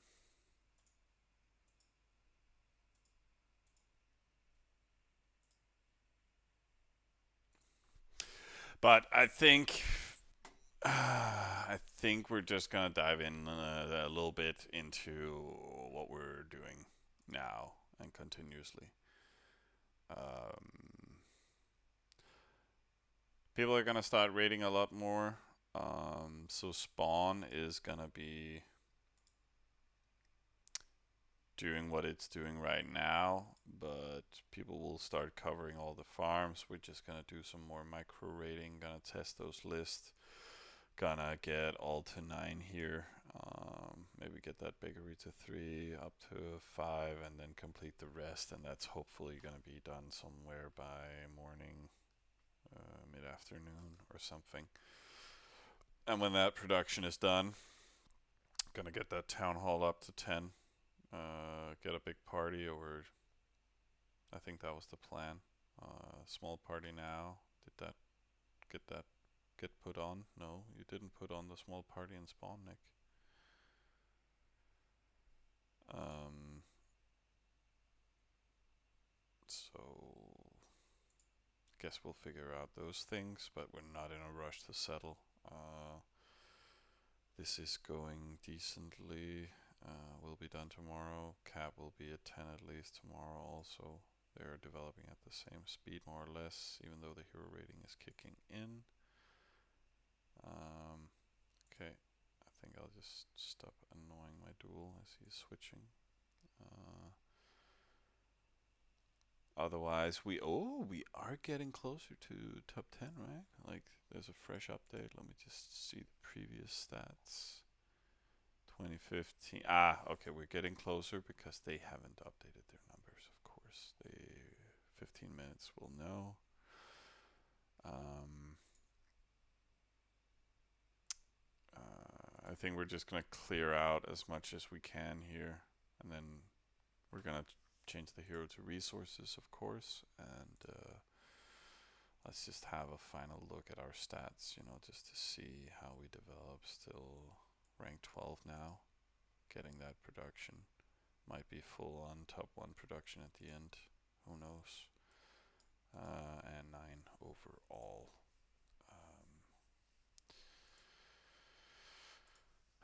But I think we're just gonna dive in a little bit into what we're doing now and continuously. Um, People are gonna start raiding a lot more. So spawn is gonna be doing what it's doing right now, but people will start covering all the farms. We're just gonna do some more micro raiding, gonna test those lists, gonna get all to 9 here. Maybe get that bakery to 3, up to 5, and then complete the rest. And that's hopefully gonna be done somewhere by morning, mid afternoon, or something. And when that production is done, gonna get that town hall up to 10. Get a big party, or I think that was the plan. Small party now. Did that get put on? No, you didn't put on the small party in spawn, Nick. Um, so guess we'll figure out those things, but we're not in a rush to settle. This is going decently. Will be done tomorrow. Cap will be at 10 at least tomorrow also. They're developing at the same speed more or less, even though the hero rating is kicking in. Okay, I think I'll just stop annoying my duel as he's switching. Otherwise, we are getting closer to top 10, right? Like, there's a fresh update. Let me just see the previous stats. 2015. Okay, we're getting closer because they haven't updated their numbers, of course. They 15 minutes will know. I think we're just gonna clear out as much as we can here, and then we're gonna change the hero to resources, of course, and let's just have a final look at our stats, just to see how we develop. Still rank 12 now, getting that production. Might be full on top 1 production at the end, who knows. And 9 overall.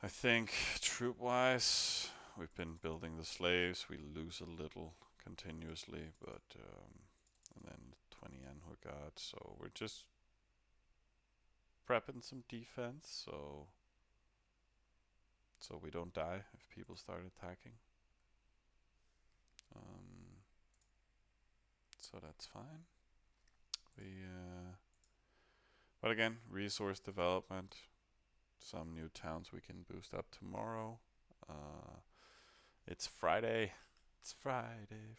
I think troop wise, we've been building the slaves. We lose a little continuously, but and then 20 yen we got. So we're just prepping some defense, so we don't die if people start attacking. So that's fine. But again, resource development. Some new towns we can boost up tomorrow. It's Friday. It's Friday.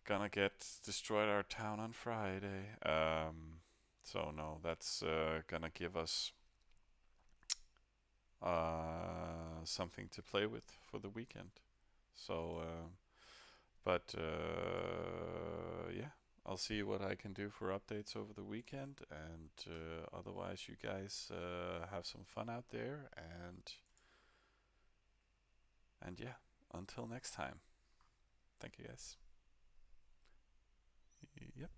Gonna get destroyed our town on Friday. So no, that's gonna give us something to play with for the weekend. So But yeah, I'll see what I can do for updates over the weekend, and otherwise, you guys have some fun out there, and yeah, until next time. Thank you guys. Yep.